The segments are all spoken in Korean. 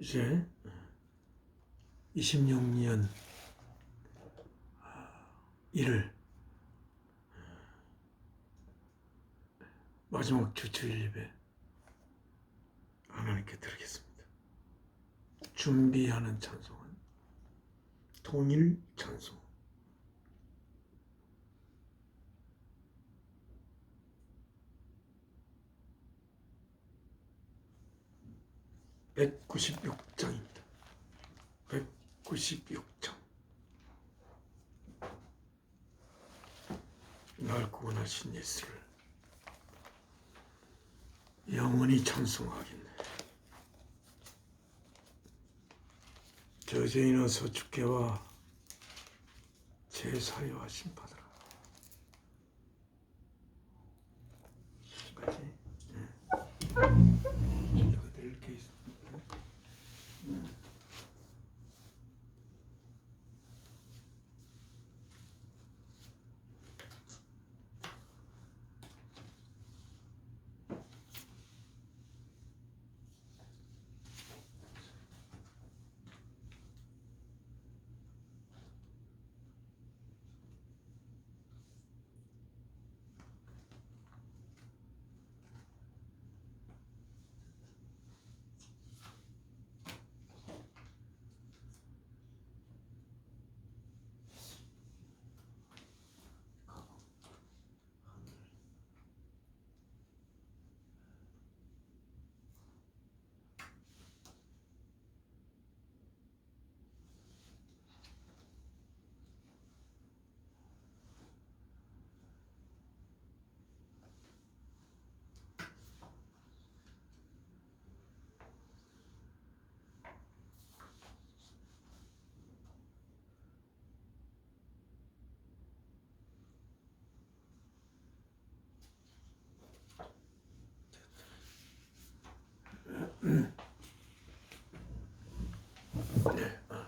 이제 26년 1월 마지막 주일 예배 하나님께 드리겠습니다. 준비하는 찬송은 통일 찬송. (196장입니다) 196장. 날 구원하신 예수를 영원히 찬송하겠네. 저주인 어서 주께 와 제사여하심 받으라. 까지 여기다 이렇게 있습니다.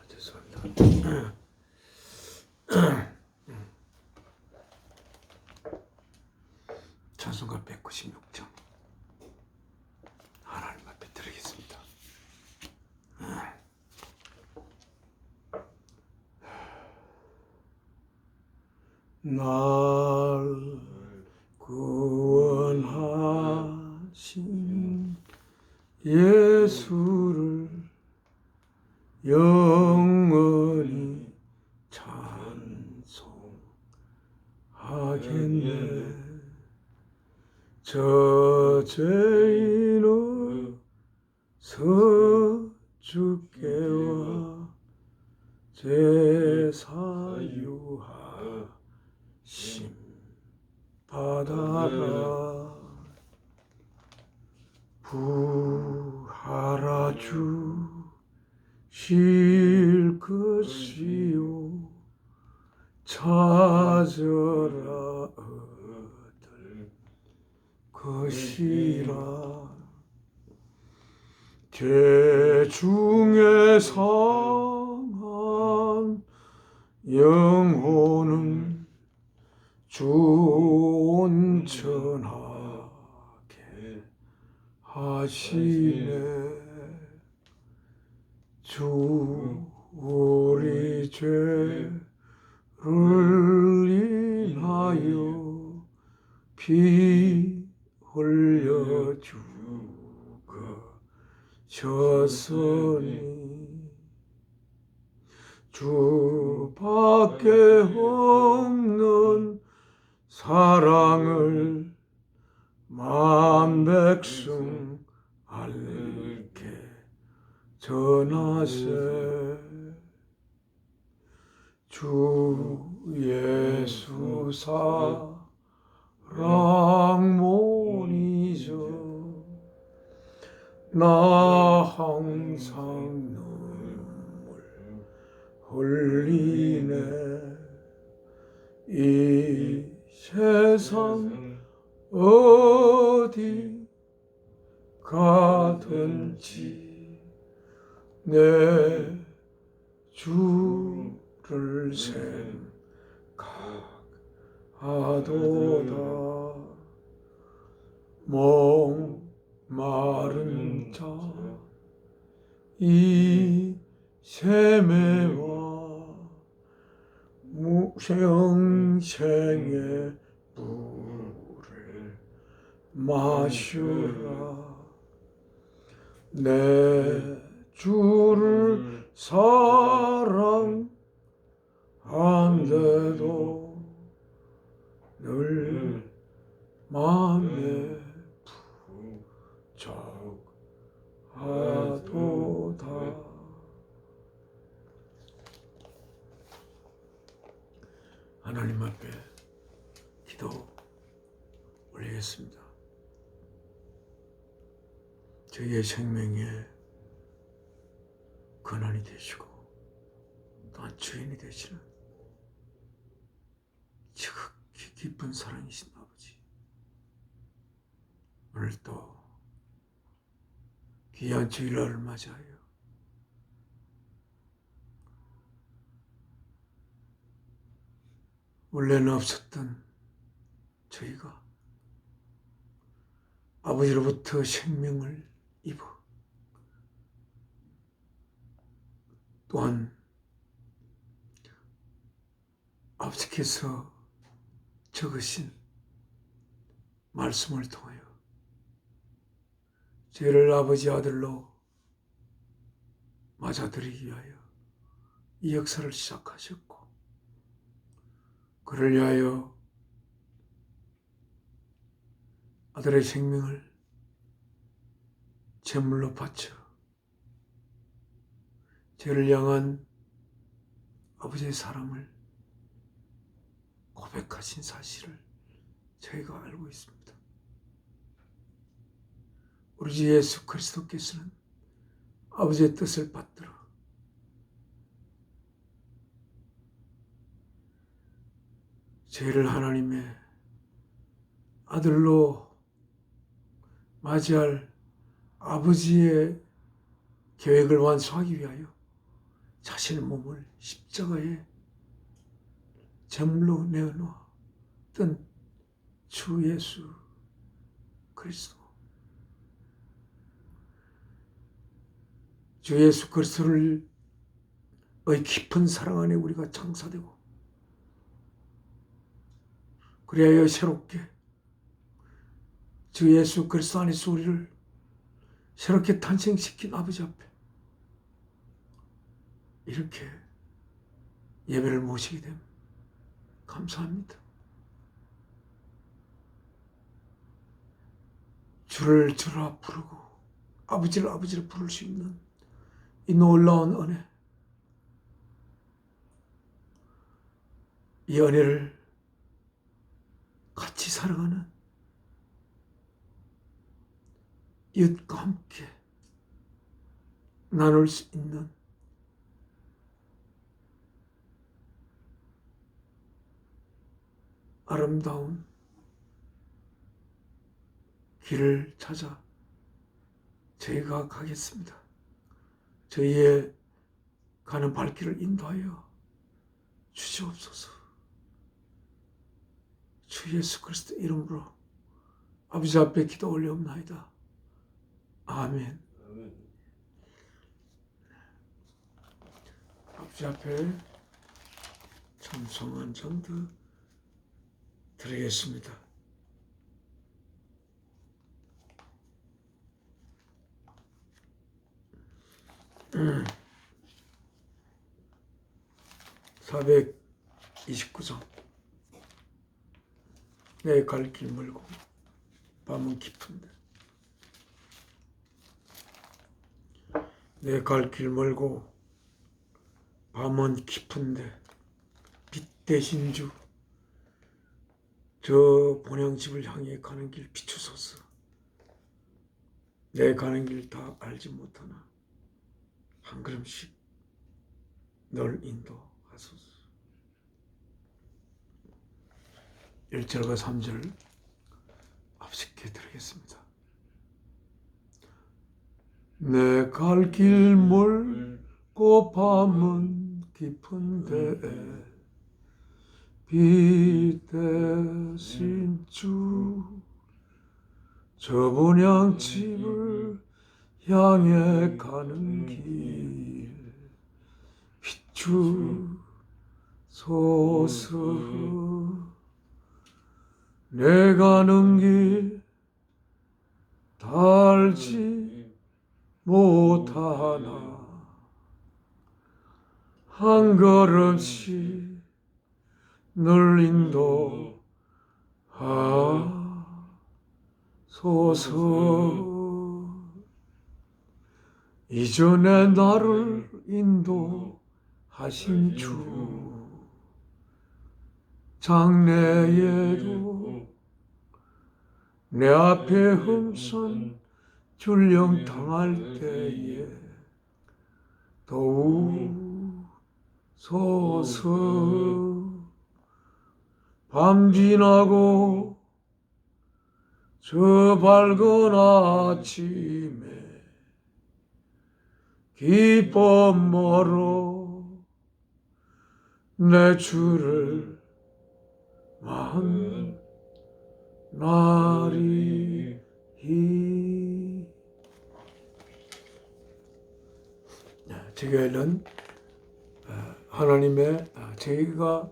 죄송합니다. 찬송가 196장 하나님 앞에 드리겠습니다. 날 구원하신 예수를 영원히 찬송하겠네. 저 죄인의 서주께와 제사유하심 받아라. 부하라 주실 것이요 찾으라 얻을 것이라. 죄 중에 상한 영혼은 주 온전하게 하시네. 주 우리 죄를 인하여 피 흘려 죽으셨으니 주밖에 없는 사랑을 만 백성 알게 전하세. 주 예수 사랑 못 잊어 나 항상 눈물 흘리네. 이 세상 어디 가든지 내 주를 생각하도다. 목마른 자 이 세매와 영생의 물을 마시라. 내 주를 사랑한데도 늘 마음에 부족하도다. 하나님 앞에 기도 올리겠습니다. 저희의 생명에 근원이 되시고 또한 주인이 되시는 지극히 깊은 사랑이신 아버지, 오늘 또 귀한 주일날을 맞이하여 원래는 없었던 저희가 아버지로부터 생명을 입어 또한 아버지께서 적으신 말씀을 통하여 저희를 아버지 아들로 맞아들이기 위하여 이 역사를 시작하셨고, 그를 위하여 아들의 생명을 제물로 바쳐 저를 향한 아버지의 사랑을 고백하신 사실을 저희가 알고 있습니다. 우리 주 예수 그리스도께서는 아버지의 뜻을 받들어 저희를 하나님의 아들로 맞이할 아버지의 계획을 완수하기 위하여 자신의 몸을 십자가에 제물로 내어놓았던 주 예수 그리스도, 주 예수 그리스도를 의 깊은 사랑 안에 우리가 장사되고 그리하여 새롭게 주 예수 그리스도 안에서 우리를 새롭게 탄생시킨 아버지 앞에 이렇게 예배를 모시게 됨 감사합니다. 주를 주라 부르고 아버지를 아버지를 부를 수 있는 이 놀라운 은혜, 이 은혜를 같이 살아가는 이웃과 함께 나눌 수 있는 아름다운 길을 찾아 저희가 가겠습니다. 저희의 가는 발길을 인도하여 주시옵소서. 주 예수 그리스도 이름으로 아버지 앞에 기도 올려옵나이다. 아멘. 아버지 앞에 찬송한 전도 드리겠습니다. 음. 429장. 내 갈 길 멀고 밤은 깊은데, 내 갈 길 멀고 밤은 깊은데 빛 대신 주 저 본향집을 향해 가는 길 비추소서. 내 가는 길 다 알지 못하나 한 걸음씩 널 인도하소서. 1절과 3절 합식해 드리겠습니다. 내 갈 길 멀고 밤은 깊은데 빛 대신 주 저 본향집을 향해 가는 길 비추소서. 내 가는 길 달지 못하나 한 걸음씩 늘 인도하소서. 이전에 나를 인도하신 주, 장래에도 내 앞에 흠선 줄령 당할 때에 도우소서. 밤 지나고 저 밝은 아침에 기쁨으로 내 주를 만나리이. 제게는 하나님의 저희가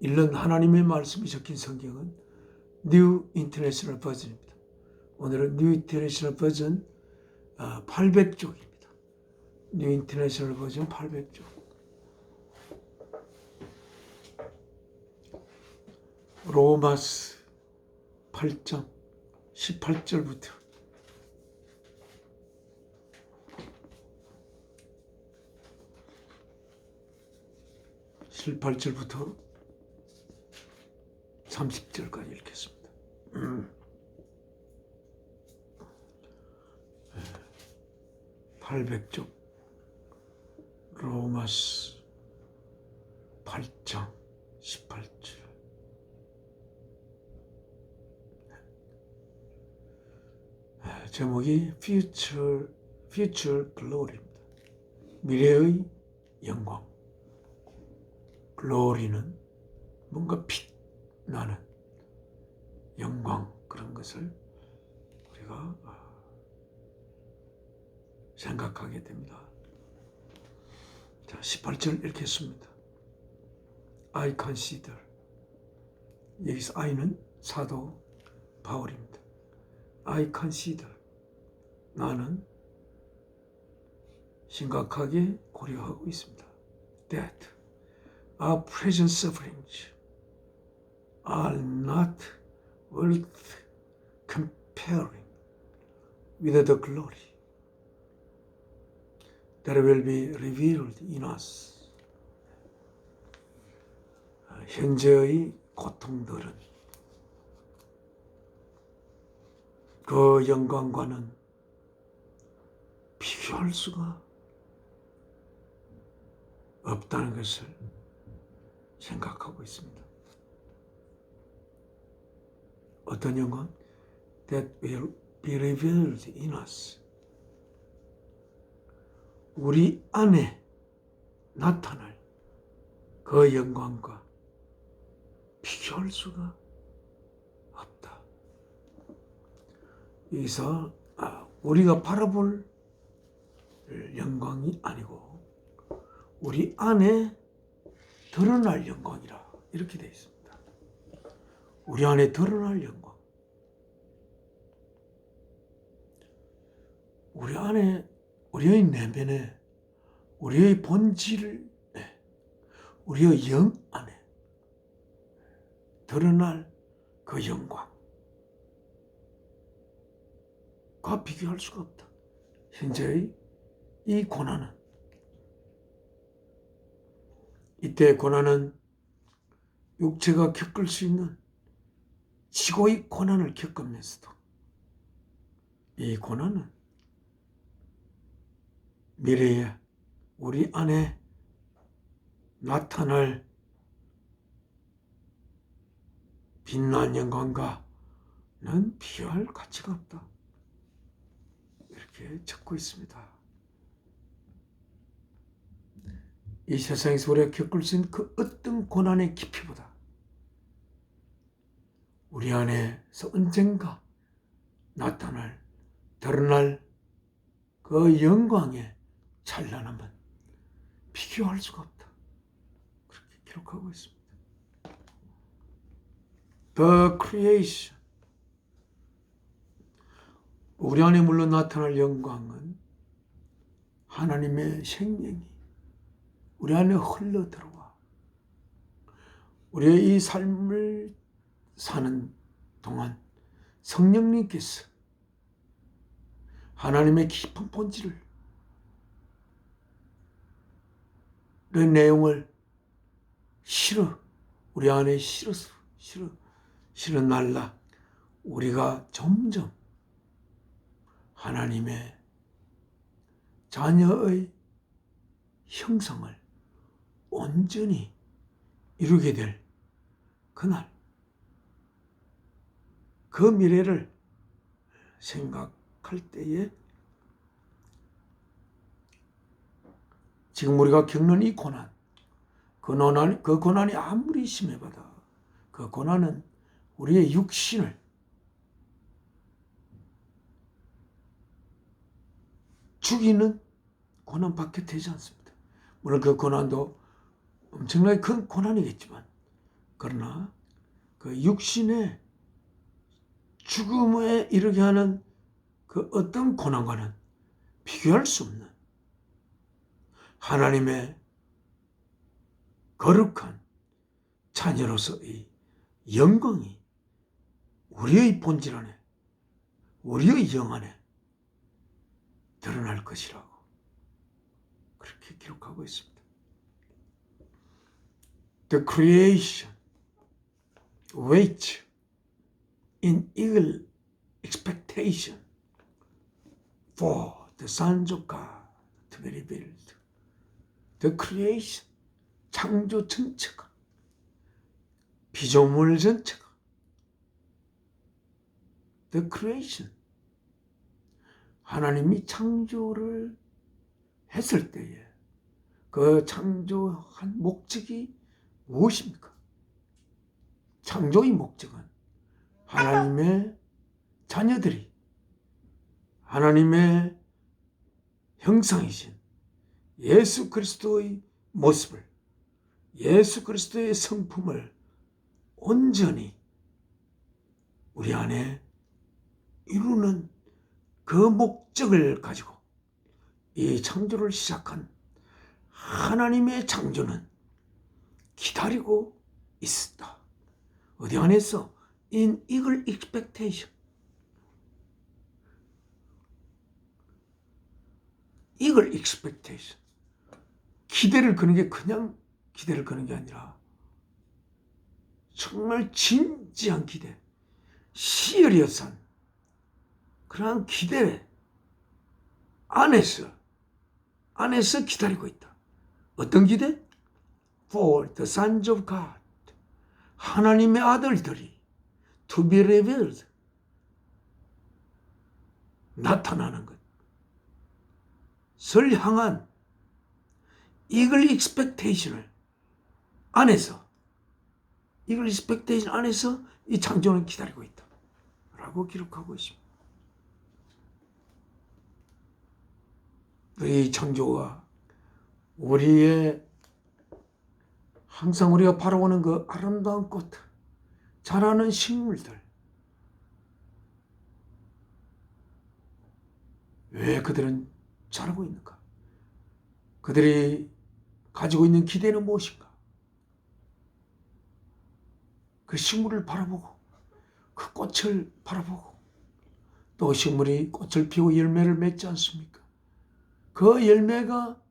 읽는 하나님의 말씀이 적힌 성경은 뉴 인터내셔널 버전입니다. 오늘은 뉴 인터내셔널 버전 800쪽입니다. 뉴 인터내셔널 버전 800쪽. 로마스 8장 18절부터 18절부터 30절까지 읽겠습니다. 800쪽 로마스 8장 18절. 제목이 Future Glory입니다. 미래의 영광. Glory는 뭔가 빛나는 영광, 그런 것을 우리가 생각하게 됩니다. 자, 18절 읽겠습니다. I consider. 여기서 I는 사도 바울입니다. I consider. 나는 심각하게 고려하고 있습니다. That our present sufferings are not worth comparing with the glory that will be revealed in us. 현재의 고통들은 그 영광과는 비교할 수가 없다는 것을 생각하고 있습니다. 어떤 영광? That will be revealed in us. 우리 안에 나타날 그 영광과 비교할 수가 없다. 여기서 우리가 바라볼 영광이 아니고 우리 안에 드러날 영광이라 이렇게 되어 있습니다. 우리 안에 드러날 영광. 우리 안에, 우리의 내면에, 우리의 본질에, 우리의 영 안에 드러날 그 영광과 비교할 수가 없다. 현재의 이 고난은, 이때 고난은 육체가 겪을 수 있는 지고의 고난을 겪으면서도 이 고난은 미래에 우리 안에 나타날 빛난 영광과는 비교할 가치가 없다. 이렇게 적고 있습니다. 이 세상에서 우리가 겪을 수 있는 그 어떤 고난의 깊이보다 우리 안에서 언젠가 나타날, 드러날 그 영광의 찬란함은 비교할 수가 없다. 그렇게 기록하고 있습니다. The creation. 우리 안에 물론 나타날 영광은 하나님의 생명이 우리 안에 흘러 들어와 우리의 이 삶을 사는 동안 성령님께서 하나님의 깊은 본질을 그 내용을 우리 안에 실어 날라 우리가 점점 하나님의 자녀의 형상을 온전히 이루게 될 그날, 그 미래를 생각할 때에 지금 우리가 겪는 이 고난, 그 고난이 아무리 심해봐도 그 고난은 우리의 육신을 죽이는 고난밖에 되지 않습니다. 물론 그 고난도 엄청나게 큰 고난이겠지만, 그러나 그 육신의 죽음에 이르게 하는 그 어떤 고난과는 비교할 수 없는 하나님의 거룩한 자녀로서의 영광이 우리의 본질 안에, 우리의 영 안에 드러날 것이라고 그렇게 기록하고 있습니다. The creation waits in eager expectation for the sons of God to be revealed. The creation, 창조 전체가, 피조물 전체가, The creation, 하나님이 창조를 했을 때에 그 창조한 목적이 무엇입니까? 창조의 목적은 하나님의 자녀들이 하나님의 형상이신 예수 그리스도의 모습을, 예수 그리스도의 성품을 온전히 우리 안에 이루는 그 목적을 가지고 이 창조를 시작한 하나님의 창조는 기다리고 있었다. 어디 안에서? In eager expectation. eager expectation. 기대를 거는 게 그냥 기대를 거는 게 아니라 정말 진지한 기대, 시리어스한 그러한 기대 안에서 기다리고 있다. 어떤 기대? For the sons of God. 하나님의 아들들이 to be revealed. 나타나는 것을 향한 eager expectation을 안에서, eager expectation 안에서 이 창조는 기다리고 있다. 라고 기록하고 있습니다. 이 창조가 우리의 항상 우리가 바라보는 그 아름다운 꽃, 자라는 식물들, 왜 그들은 자라고 있는가? 그들이 가지고 있는 기대는 무엇인가? 그 식물을 바라보고 그 꽃을 바라보고 또 식물이 꽃을 피우고 열매를 맺지 않습니까? 그 열매가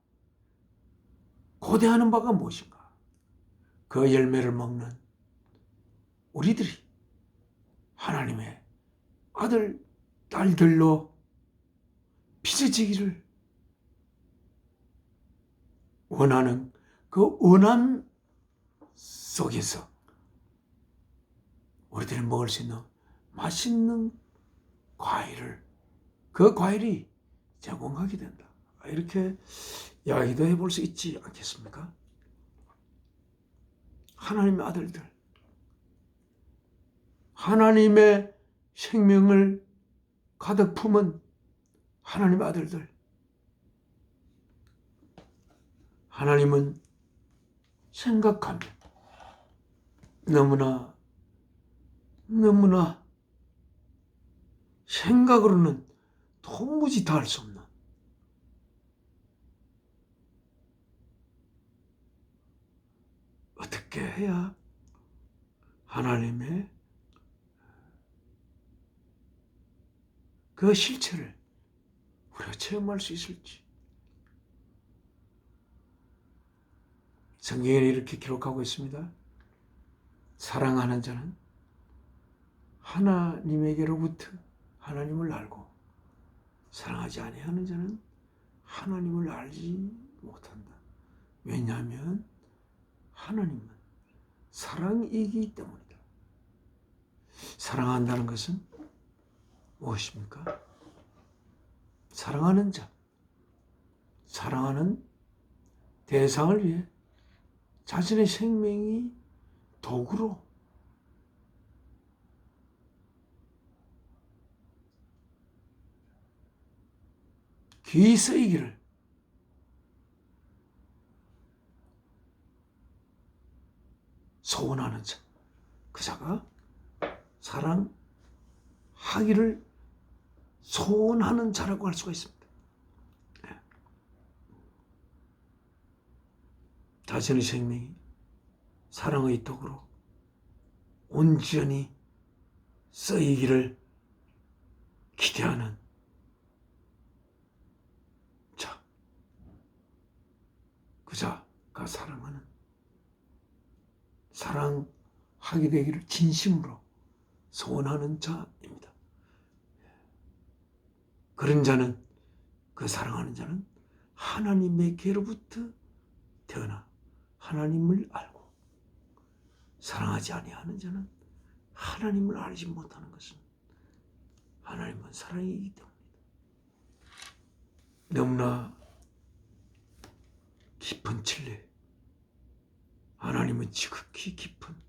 고대하는 바가 무엇인가? 그 열매를 먹는 우리들이 하나님의 아들, 딸들로 빚어지기를 원하는 그 원함 속에서 우리들이 먹을 수 있는 맛있는 과일을, 그 과일이 제공하게 된다. 이렇게 이야기도 해볼 수 있지 않겠습니까? 하나님의 아들들, 하나님의 생명을 가득 품은 하나님 아들들. 하나님은 생각하면 너무나 생각으로는 도무지 다 할 수 없는 어떻게 해야 하나님의 그 실체를 우리가 체험할 수 있을지. 성경에 이렇게 기록하고 있습니다. 사랑하는 자는 하나님에게로부터 하나님을 알고 사랑하지 아니하는 자는 하나님을 알지 못한다. 왜냐하면 하나님은 사랑이기 때문이다. 사랑한다는 것은 무엇입니까? 사랑하는 자, 사랑하는 대상을 위해 자신의 생명이 도구로 귀히 쓰이기를 소원하는 자, 그 자가 사랑하기를 소원하는 자라고 할 수가 있습니다. 자신의 생명이 사랑의 덕으로 온전히 쓰이기를 기대하는 자, 그 자가 사랑하게 되기를 진심으로 소원하는 자입니다. 그런 자는, 그 사랑하는 자는 하나님에게로부터 태어나 하나님을 알고, 사랑하지 아니하는 자는 하나님을 알지 못하는 것은 하나님은 사랑이기 때문입니다. 너무나 깊은 진리, 하나님은 지극히 깊은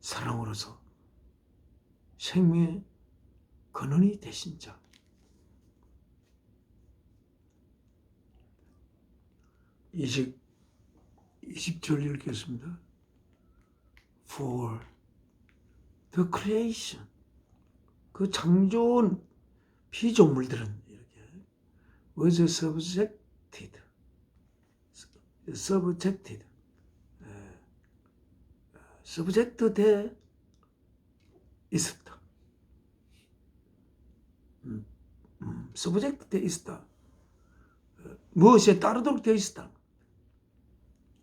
사랑으로서 생명의 근원이 되신 자. 20절 읽겠습니다. For the creation, 그 창조한 피조물들은 이렇게 was subject 돼 있었다. subject 돼 있었다. 무엇에 따르도록 되어 있었다.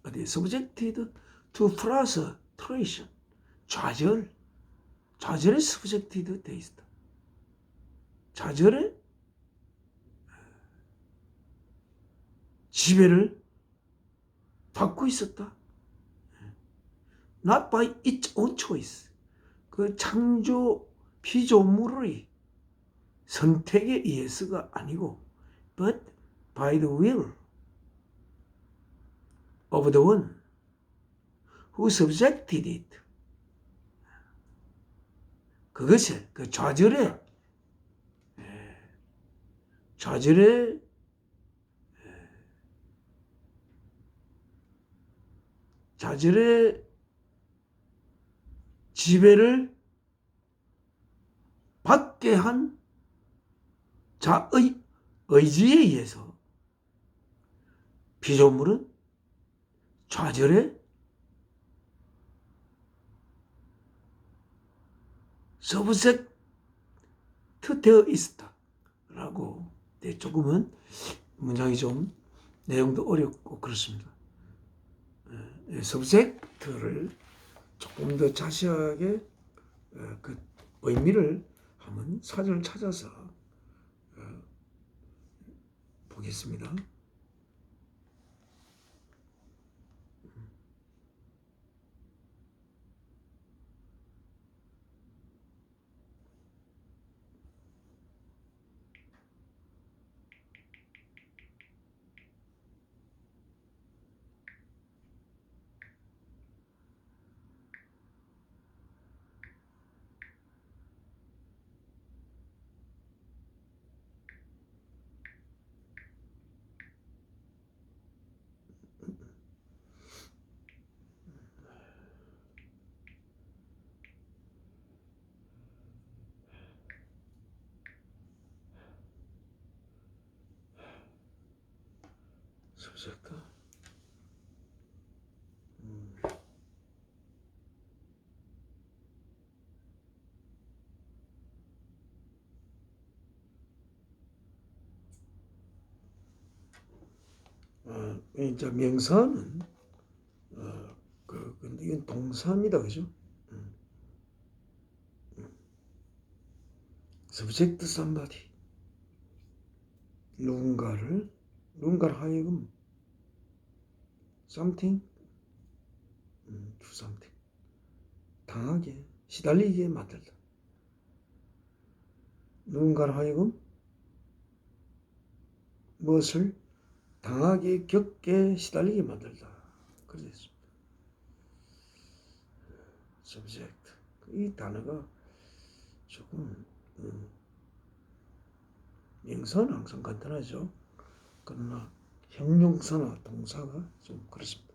어디 subjected to frustration, 좌절에 subjected 되어 있었다. 좌절에 지배를 받고 있었다. Not by its own choice, 그 창조 피조물의 선택에 의해서가 아니고 but by the will of the one who subjected it. 그것에, 그 좌절에 지배를 받게 한 자의 의지에 의해서 피조물은 좌절에 서브젝트 되어 있었다 라고. 조금은 문장이 좀 내용도 어렵고 그렇습니다. 서브젝트를 조금 더 자세하게 그 의미를 한번 사전을 찾아서 보겠습니다. subject. 이제 명사는 근데 이건 동사입니다, 그죠? subject somebody, 누군가를 하여금 something to something, 당하게 시달리게 만들다. 누군가를 하여금 무엇을 당하게 겪게 시달리게 만들다. 그랬습니다. subject. 이 단어가 조금 명사는 항상 간단하죠. 그러나 형용사나 동사가 좀 그렇습니다.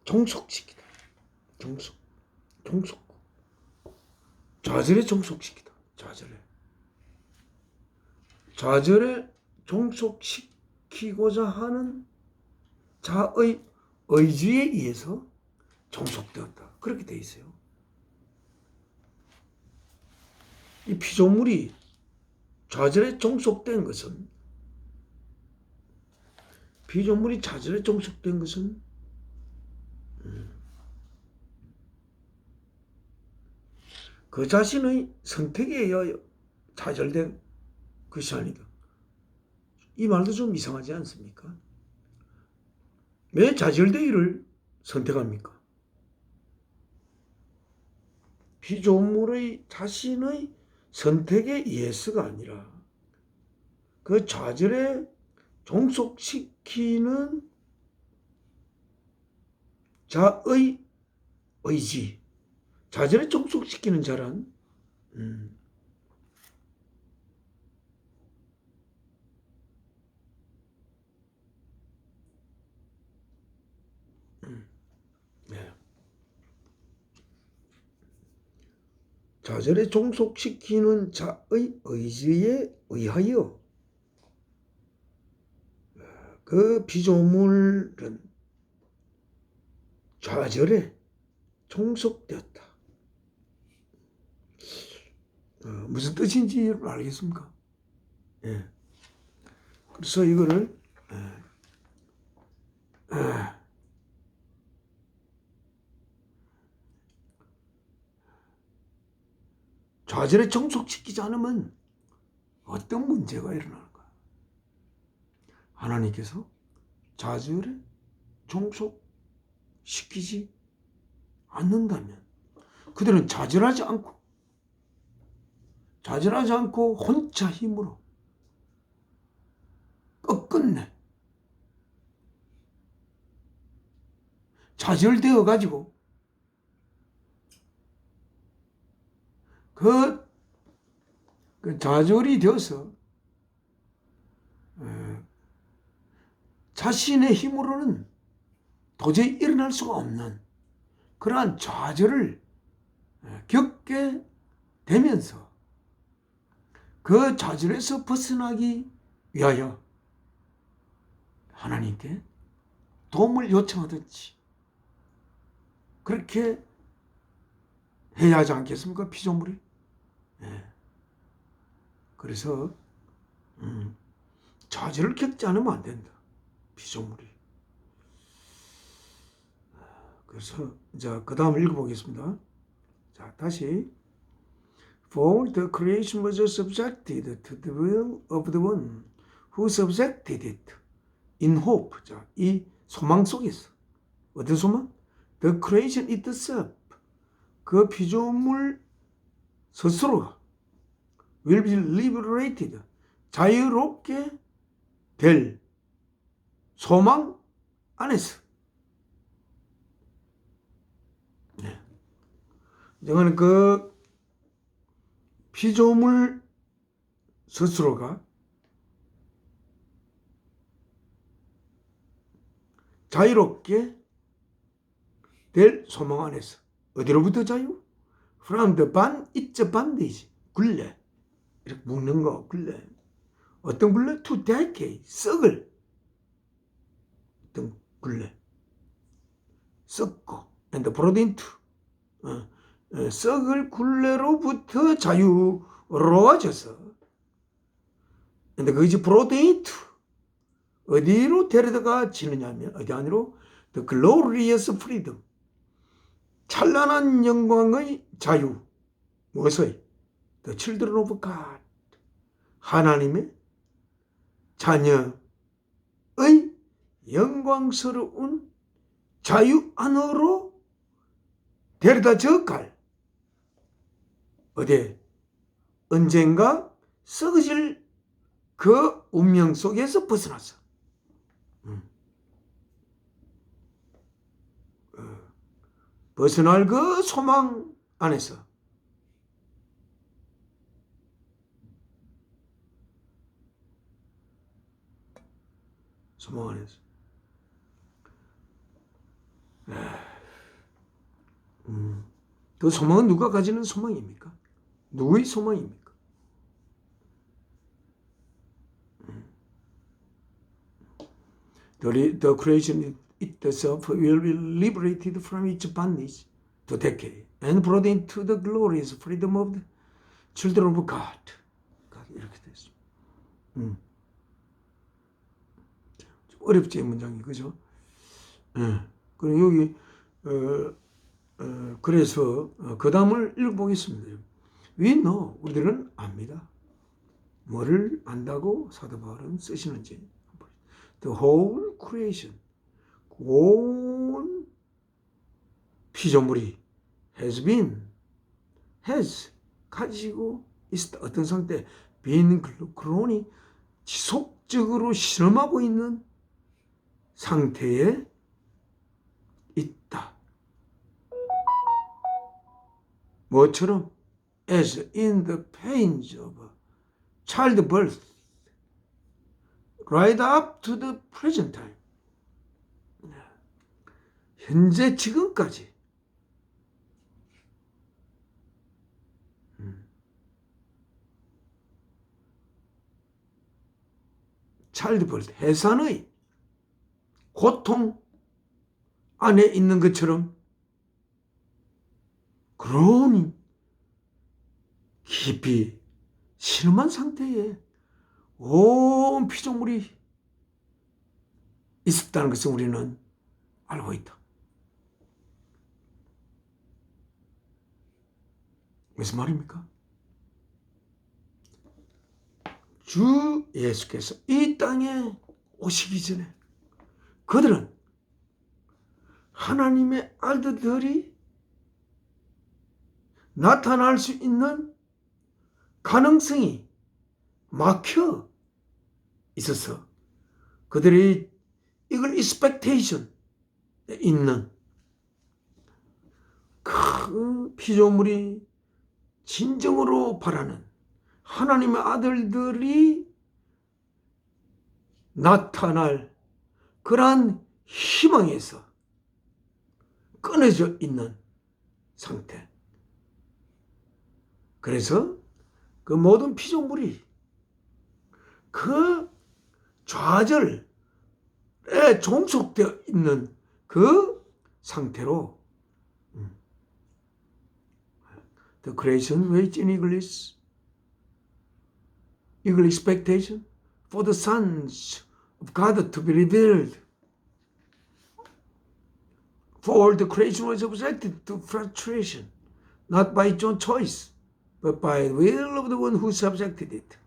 종속시키다. 종속. 좌절에 종속시키다. 좌절에 종속시키고자 하는 자의 의지에 의해서 종속되었다. 그렇게 되어 있어요. 이 피조물이 좌절에 종속된 것은 그 자신의 선택에 의하여 좌절된 것이 아니다. 이 말도 좀 이상하지 않습니까? 왜 좌절되기를 선택합니까? 피조물의 자신의 선택에 의해서가 아니라 그 좌절에 종속시키는 자의 의지, 좌절에 종속시키는 자란 네. 좌절에 종속시키는 자의 의지에 의하여 그 피조물은 좌절에 종속되었다. 무슨 뜻인지 알겠습니까? 예. 그래서 이거를 좌절에 종속시키지 않으면 어떤 문제가 일어나는가? 하나님께서 좌절에 종속시키지 않는다면 그들은 좌절하지 않고 혼자 힘으로 끝끝내 좌절되어 가지고 그 좌절이 되어서 자신의 힘으로는 도저히 일어날 수가 없는 그러한 좌절을 겪게 되면서 그 좌절에서 벗어나기 위하여 하나님께 도움을 요청하든지 그렇게 해야 하지 않겠습니까? 피조물이. 그래서 좌절을 겪지 않으면 안 된다. 피조물이. 그래서 자, 그 다음 읽어보겠습니다. 자, 다시. For the creation was subjected to the will of the one who subjected it in hope. 자, 이 소망 속에서. 어떤 소망? The creation itself. 그 피조물 스스로가 will be liberated. 자유롭게 될 소망 안에서. 네. 이거는 그 피조물 스스로가 자유롭게 될 소망 안에서. 어디로부터 자유? From the bondage. 굴레. 이렇게 묶는 거, 굴레. 어떤 굴레? To decay. 썩을. 등 굴레 썩고 and brought into 썩을 굴레로부터 자유로워져서 근데 그것이 brought into 어디로 데려다가 지느냐면 어디 안으로 the glorious freedom 찬란한 영광의 자유 무엇의 the children of God 하나님의 자녀의 영광스러운 자유 안으로 데려다 져갈 어디 언젠가 썩어질 그 운명 속에서 벗어났어. 벗어날 그 소망 안에서 소망 안에서 그 소망은 누가 가지는 소망입니까? 누구의 소망입니까? The creation itself will be liberated from its bondage to decay and brought into the glorious freedom of the children of God. 이렇게 됐습니다. 좀 어렵지 이 문장이 그죠? 그리고 여기 그래서 그 다음을 읽어보겠습니다. We know 우리들은 압니다. 뭐를 안다고 사도 바울은 쓰시는지. The whole creation 온 피조물이 has 가지고 있었다. 어떤 상태 been groaning 지속적으로 실험하고 있는 상태에 있다. 뭐처럼 as in the pains of childbirth right up to the present time. 현재 지금까지 childbirth 해산의 고통 안에 있는 것처럼 그러니 깊이 실험한 상태에 온 피조물이 있었다는 것을 우리는 알고 있다. 무슨 말입니까? 주 예수께서 이 땅에 오시기 전에 그들은 하나님의 아들들이 나타날 수 있는 가능성이 막혀 있어서 그들이 이걸 expectation에 있는 그 피조물이 진정으로 바라는 하나님의 아들들이 나타날 그러한 희망에서 끊어져 있는 상태. 그래서 그 모든 피조물이 그 좌절에 종속되어 있는 그 상태로 The creation waits in English expectation for the sons of God to be revealed. For the creation was subjected to frustration, not by its own choice, but by the will of the one who subjected it.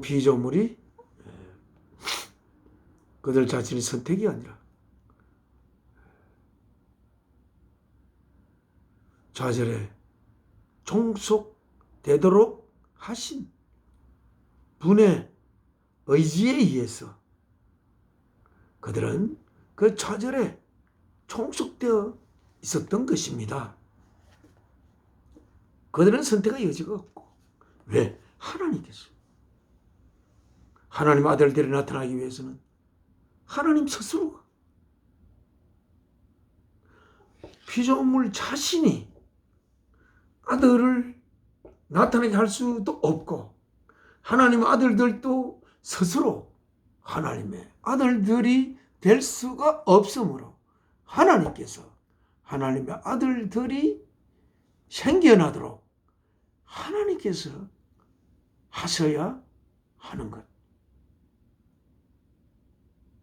피조물이 그들 자신의 선택이 아니라 좌절에 종속되도록 하신 분의 의지에 의해서 그들은 그 좌절에 종속되어 있었던 것입니다. 그들은 선택의 여지가 없고 왜? 하나님께서 하나님 아들들이 나타나기 위해서는 하나님 스스로가 피조물 자신이 아들을 나타나게 할 수도 없고 하나님 아들들도 스스로 하나님의 아들들이 될 수가 없으므로 하나님께서 하나님의 아들들이 생겨나도록 하나님께서 하셔야 하는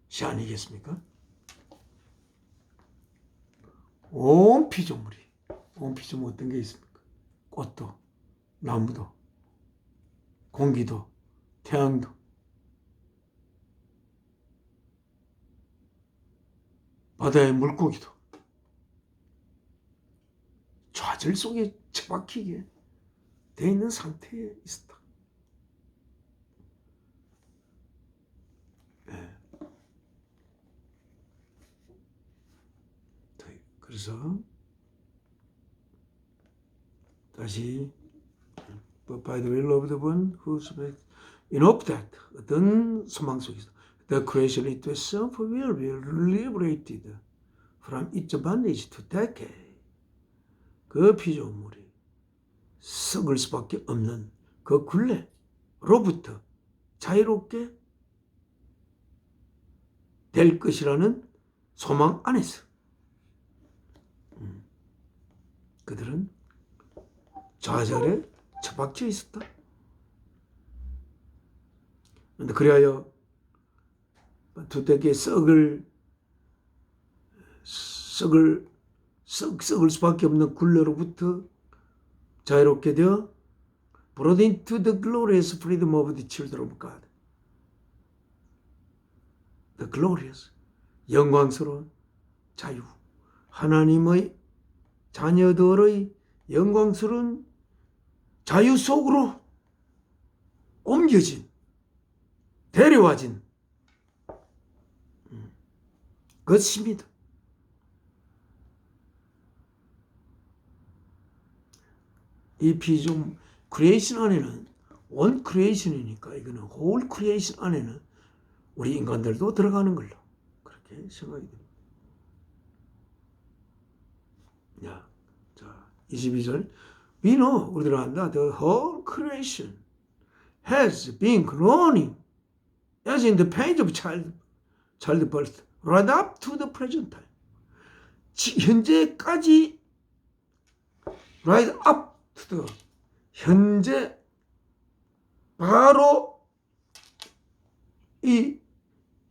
것이 아니겠습니까? 온 피조물이, 온 피조물 어떤 게 있습니까? 꽃도, 나무도, 공기도, 태양도, 바다의 물고기도 좌절 속에 처박히게 되어 있는 상태에 있었다. 네. 그래서 다시 But by the will of the one who speaks in hope that 어떤 소망 속에서 the creation itself will be liberated from its bondage to decay. 그 피조물이 썩을 수밖에 없는 그 굴레로부터 자유롭게 될 것이라는 소망 안에서 그들은 좌절에 처박혀 있었다. 그런데 그리하여 두껍게 썩을 수밖에 없는 굴레로부터 자유롭게 되어 brought into the glorious freedom of the children of God. The glorious, 영광스러운 자유. 하나님의 자녀들의 영광스러운 자유 속으로 옮겨진, 데려와진 것입니다. 이 피조물 크리에이션 안에는 원 크리에이션이니까 이거는 홀 크리에이션 안에는 우리 인간들도 들어가는 걸로 그렇게 생각이 됩니다. 자, 22절. We know, 우리들은 안다. The whole creation has been groaning as in the pains of childbirth right up to the present time. 현재까지 right up to the 현재 바로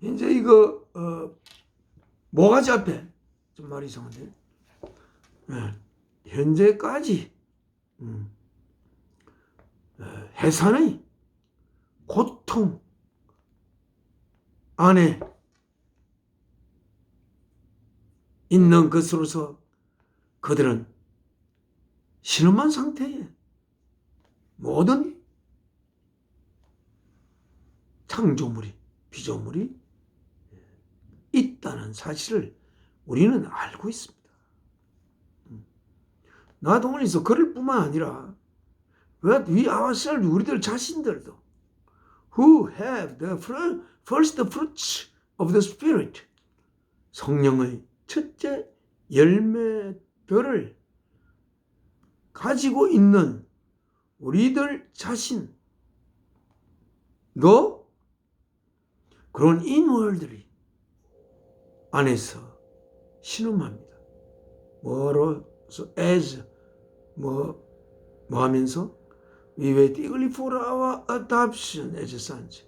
현재 이거 뭐가지 앞에 좀 말이 이상한데 현재까지 해산의 고통 안에 있는 것으로서 그들은 신음한 상태에 모든 창조물이, 피조물이 있다는 사실을 우리는 알고 있습니다. not only so, 그럴 뿐만 아니라 but we ourselves, 우리들 자신들도 who have the first fruits of the Spirit, 성령의 첫째 열매별을 가지고 있는 우리들 자신도 그런 인월들이 안에서 신음합니다. 뭐로서 as 뭐 하면서 we wait eagerly for our adoption as sons.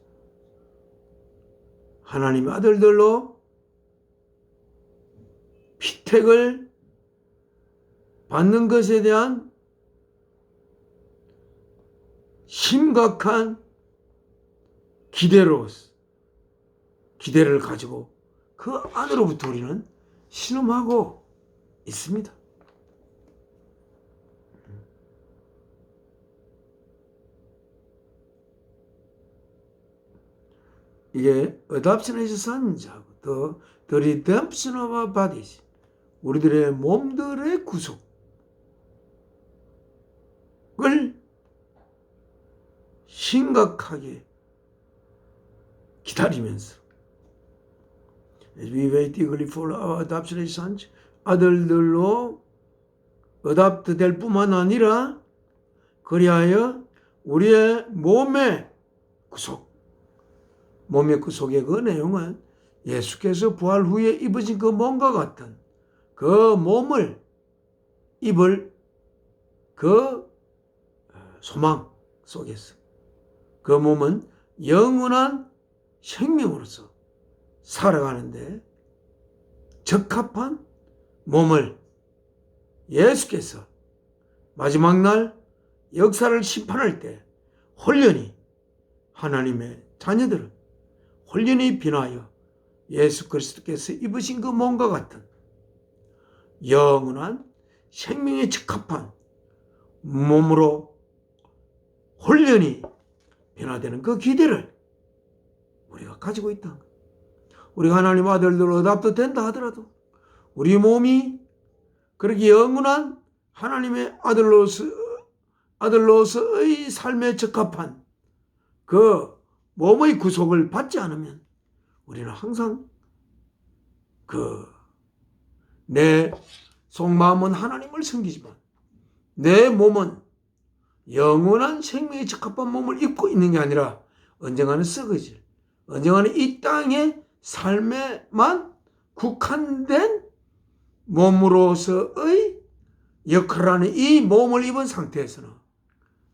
하나님의 아들들로 피택을 받는 것에 대한 심각한 기대를 가지고 그 안으로부터 우리는 신음하고 있습니다. 이게 adoption as sons하고 the redemption of our bodies, 우리들의 몸들의 구속을 심각하게 기다리면서 as we wait eagerly for our adoption as sons, 아들들로 adopt 될 뿐만 아니라 그리하여 우리의 몸의 구속, 몸의 그 속에 그 내용은 예수께서 부활 후에 입으신 그 몸과 같은 그 몸을 입을 그 소망 속에서 그 몸은 영원한 생명으로서 살아가는데 적합한 몸을 예수께서 마지막 날 역사를 심판할 때 홀연히 하나님의 자녀들은 홀연히 비나여 예수 그리스도께서 입으신 그 몸과 같은 영원한 생명에 적합한 몸으로 홀연히 변화되는 그 기대를 우리가 가지고 있다. 우리가 하나님 아들들로 응답도 된다 하더라도 우리 몸이 그렇게 영원한 하나님의 아들로서의 삶에 적합한 그 몸의 구속을 받지 않으면 우리는 항상 내 속마음은 하나님을 섬기지만 내 몸은 영원한 생명에 적합한 몸을 입고 있는 게 아니라 언젠가는 썩어질, 언젠가는 이 땅의 삶에만 국한된 몸으로서의 역할을 하는 이 몸을 입은 상태에서는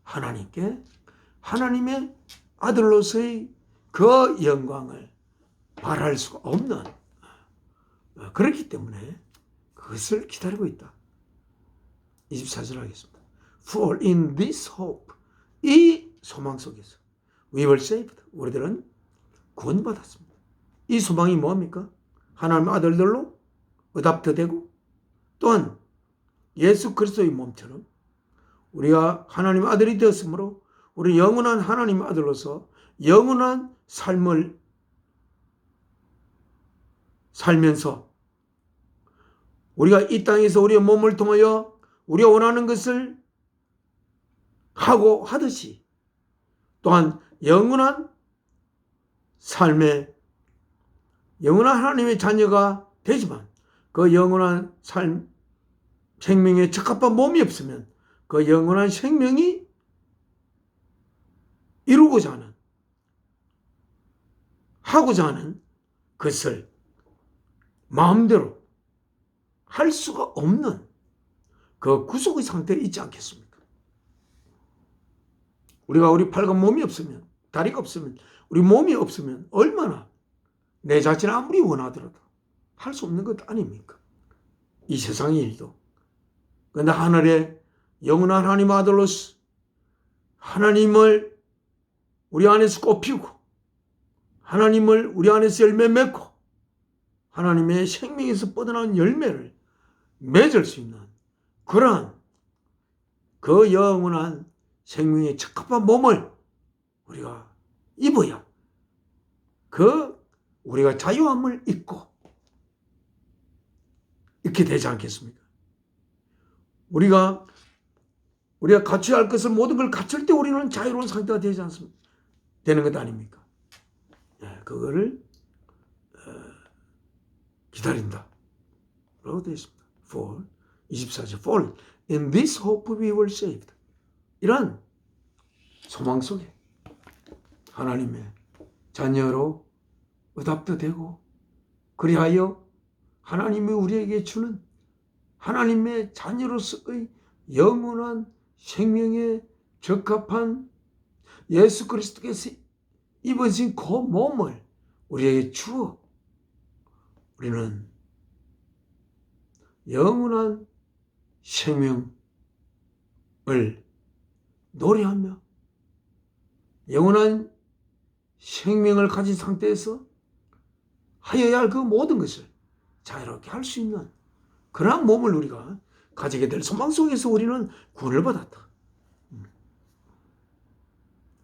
하나님께 하나님의 아들로서의 그 영광을 바랄 수가 없는, 그렇기 때문에 그것을 기다리고 있다. 24절 하겠습니다. For in this hope, 이 소망 속에서 we were saved, 우리들은 구원받았습니다. 이 소망이 뭡니까? 하나님의 아들들로 어답트되고 또한 예수 그리스도의 몸처럼 우리가 하나님의 아들이 되었으므로 우리 영원한 하나님의 아들로서 영원한 삶을 살면서 우리가 이 땅에서 우리의 몸을 통하여 우리가 원하는 것을 하고 하듯이 또한 영원한 삶에 영원한 하나님의 자녀가 되지만 그 영원한 삶, 생명에 적합한 몸이 없으면 그 영원한 생명이 이루고자 하는, 하고자 하는 것을 마음대로 할 수가 없는 그 구속의 상태에 있지 않겠습니까? 우리가 우리 팔과 몸이 없으면, 다리가 없으면, 우리 몸이 없으면 얼마나 내 자신을 아무리 원하더라도 할 수 없는 것 아닙니까? 이 세상의 일도. 그런데 하늘의 영원한 하나님 아들로서 하나님을 우리 안에서 꽃피우고 하나님을 우리 안에서 열매 맺고 하나님의 생명에서 뻗어나온 열매를 맺을 수 있는 그러한 그 영원한 생명에 적합한 몸을 우리가 입어야 우리가 자유함을 입고 이렇게 되지 않겠습니까? 우리가 갖춰야 할 것을 모든 걸 갖출 때 우리는 자유로운 상태가 되지 않습니까? 되는 것 아닙니까? 그거를 기다린다 라고 되어 있습니다. 24절 For in this hope we were saved. 이런 소망 속에 하나님의 자녀로 응답도 되고 그리하여 하나님이 우리에게 주는 하나님의 자녀로서의 영원한 생명에 적합한 예수 그리스도께서 입으신 그 몸을 우리에게 주어 우리는 영원한 생명을 노래하며 영원한 생명을 가진 상태에서 하여야 할 그 모든 것을 자유롭게 할 수 있는 그러한 몸을 우리가 가지게 될 소망 속에서 우리는 구원을 받았다.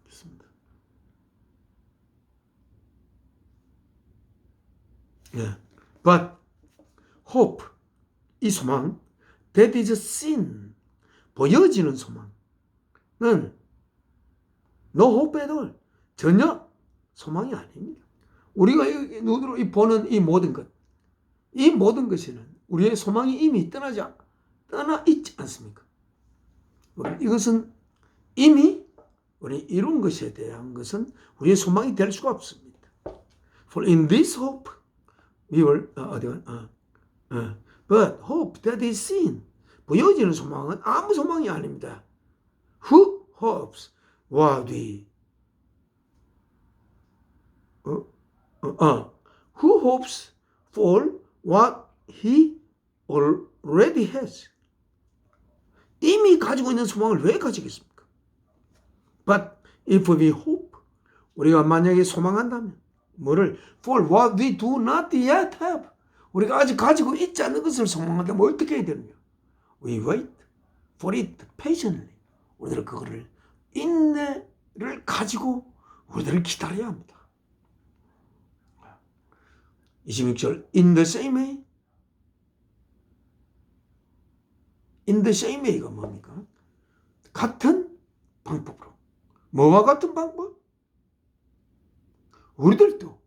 그렇습니다. But hope, 이 소망, that is seen, 보여지는 소망은 no hope at all, 전혀 소망이 아닙니다. 우리가 눈으로 보는 이 모든 것, 이 모든 것에는 우리의 소망이 이미 떠나 있지 않습니까? 이것은 이미 우리 이룬 것에 대한 것은 우리의 소망이 될 수가 없습니다. For in this hope we were but hope that is seen. 보여지는 소망은 아무 소망이 아닙니다. Who hopes what we who hopes for what he already has. 이미 가지고 있는 소망을 왜 가지겠습니까? But if we hope, 우리가 만약에 소망한다면 뭐를 for what we do not yet have, 우리가 아직 가지고 있지 않은 것을 소망한다면 어떻게 해야 되느냐? We wait for it patiently. 우리들은 그거를 인내를 가지고 우리들을 기다려야 합니다. 26절 in the same way. in the same way가 뭡니까? 같은 방법으로. 뭐와 같은 방법? 우리들도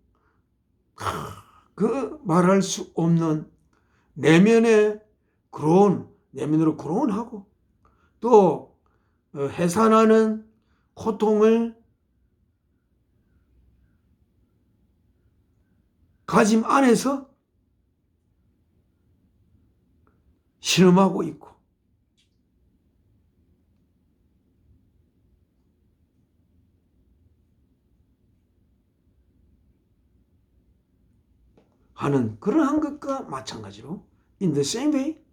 그 말할 수 없는 내면의 내면으로 groan하고 또 해산하는 고통을 가짐 안에서 신음하고 있고 하는 그러한 것과 마찬가지로 in the same way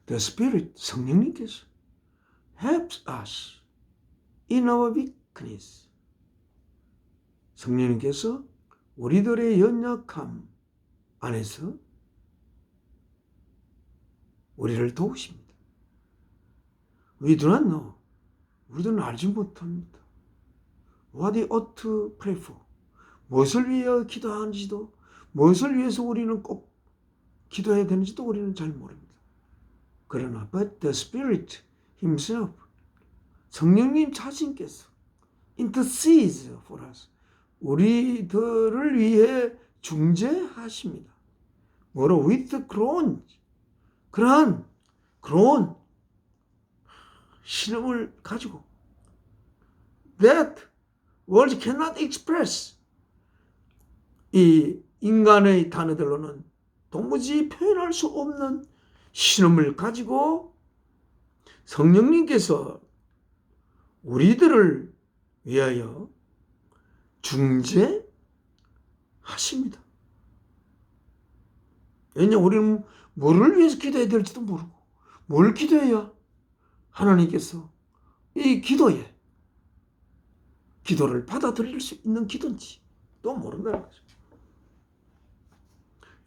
the Spirit 성령님께서 helps us in our weakness. 성령님께서 우리들의 연약함 안에서 우리를 도우십니다. We do not know. 우리들은 알지 못합니다. What we ought to pray for. 무엇을 위해 기도하는지도, 무엇을 위해서 우리는 꼭 기도해야 되는지도 우리는 잘 모릅니다. 그러나 but the Spirit Himself, 성령님 자신께서 intercedes for us, 우리들을 위해 중재하십니다. 뭐로? with groans, 그러한 groan, 신음을 가지고 that words cannot express, 이 인간의 단어들로는 도무지 표현할 수 없는 신음을 가지고 성령님께서 우리들을 위하여 중재하십니다. 왜냐하면 우리는 뭐를 위해서 기도해야 될지도 모르고 뭘 기도해야 하나님께서 이 기도를 받아들일 수 있는 기도인지 또 모른다는 거죠.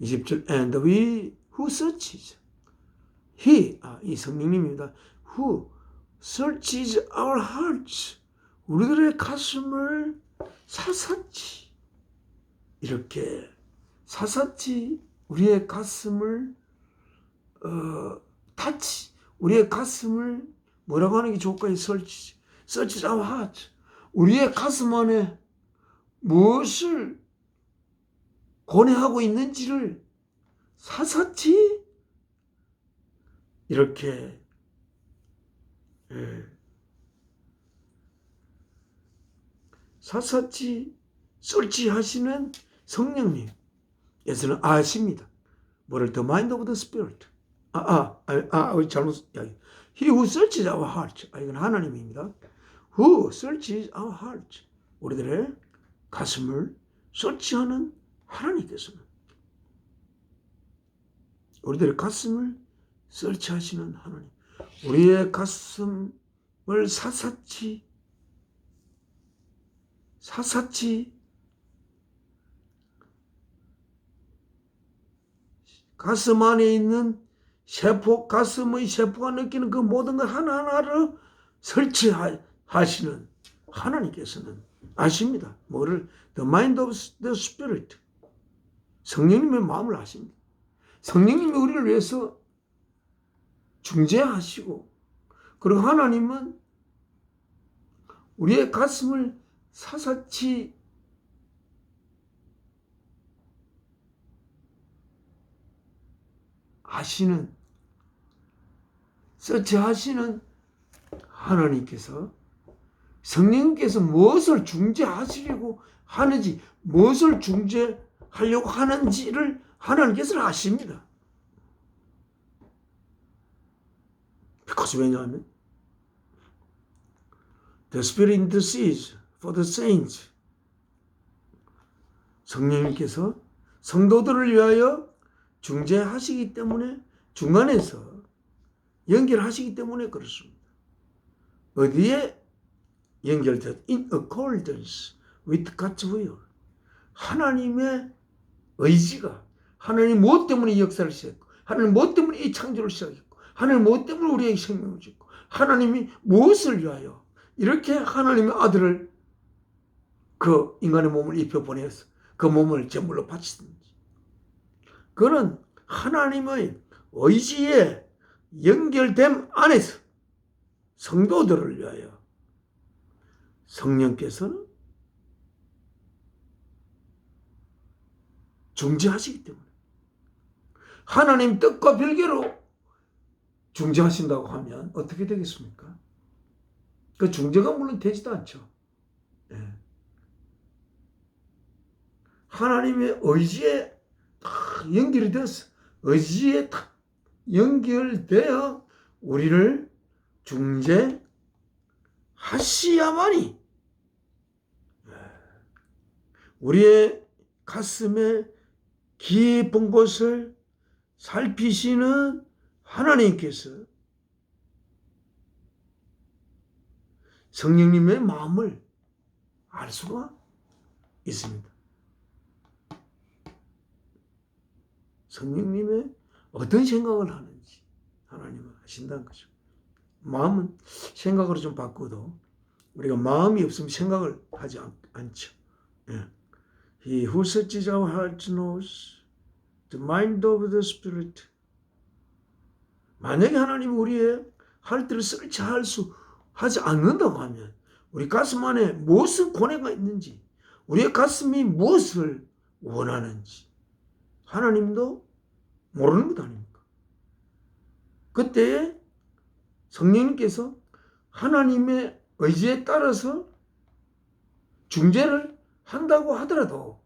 20절 and we who searches, 이 성령님입니다. who searches our hearts, 우리들의 가슴을 사사치, 이렇게 사사치 우리의 가슴을 touch, 우리의 가슴을 뭐라고 하는 게 좋을까요? searches our hearts, 우리의 가슴 안에 무엇을 고뇌하고 있는지를 사사치 이렇게 사사치 설치하시는 성령님께서는 아십니다. 뭐를? The mind of the Spirit. 잘못 이야기. He who searches our heart. 이건 하나님입니다. Who searches our heart. 우리들의 가슴을 설치하는 하나님께서는 우리들의 가슴을 설치하시는 하나님, 우리의 가슴을 사사치 가슴 안에 있는 세포, 가슴의 세포가 느끼는 그 모든 것 하나하나를 설치하시는 하나님께서는 아십니다. 뭐를? The mind of the Spirit. 성령님의 마음을 아십니다. 성령님이 우리를 위해서 중재하시고, 그리고 하나님은 우리의 가슴을 사사치 하시는, 서치하시는 하나님께서 성령님께서 무엇을 중재하시려고 하는지, 무엇을 중재하려고 하는지를 하나님께서는 아십니다. because 왜냐하면 the Spirit intercedes for the saints. 성령님께서 성도들을 위하여 중재하시기 때문에, 중간에서 연결하시기 때문에 그렇습니다. 어디에 연결되어? In accordance with God's will. 하나님의 의지가, 하나님 무엇 때문에 이 역사를 시작했고, 하나님 무엇 때문에 이 창조를 시작했고, 하나님 무엇 때문에 우리에게 생명을 주고, 하나님이 무엇을 위하여 이렇게 하나님의 아들을 그 인간의 몸을 입혀 보내서 그 몸을 제물로 바치든지, 그는 하나님의 의지에 연결됨 안에서 성도들을 위하여 성령께서는 중재하시기 때문에, 하나님 뜻과 별개로 중재하신다고 하면 어떻게 되겠습니까? 그 중재가 물론 되지도 않죠. 예. 하나님의 의지에 다 연결이 되어서, 의지에 다 연결되어 우리를 중재하시야만이 우리의 가슴에 깊은 곳을 살피시는 하나님께서 성령님의 마음을 알 수가 있습니다. 성령님의 어떤 생각을 하는지 하나님은 아신다는 거죠. 마음은 생각으로 좀 바꿔도 우리가 마음이 없으면 생각을 하지 않죠. 예. He who searches our hearts knows the mind of the Spirit. 만약에 하나님이 우리의 하트를 하지 않는다고 하면, 우리 가슴 안에 무슨 고뇌가 있는지, 우리의 가슴이 무엇을 원하는지 하나님도 모르는 것 아닙니까? 그때 성령님께서 하나님의 의지에 따라서 중재를 한다고 하더라도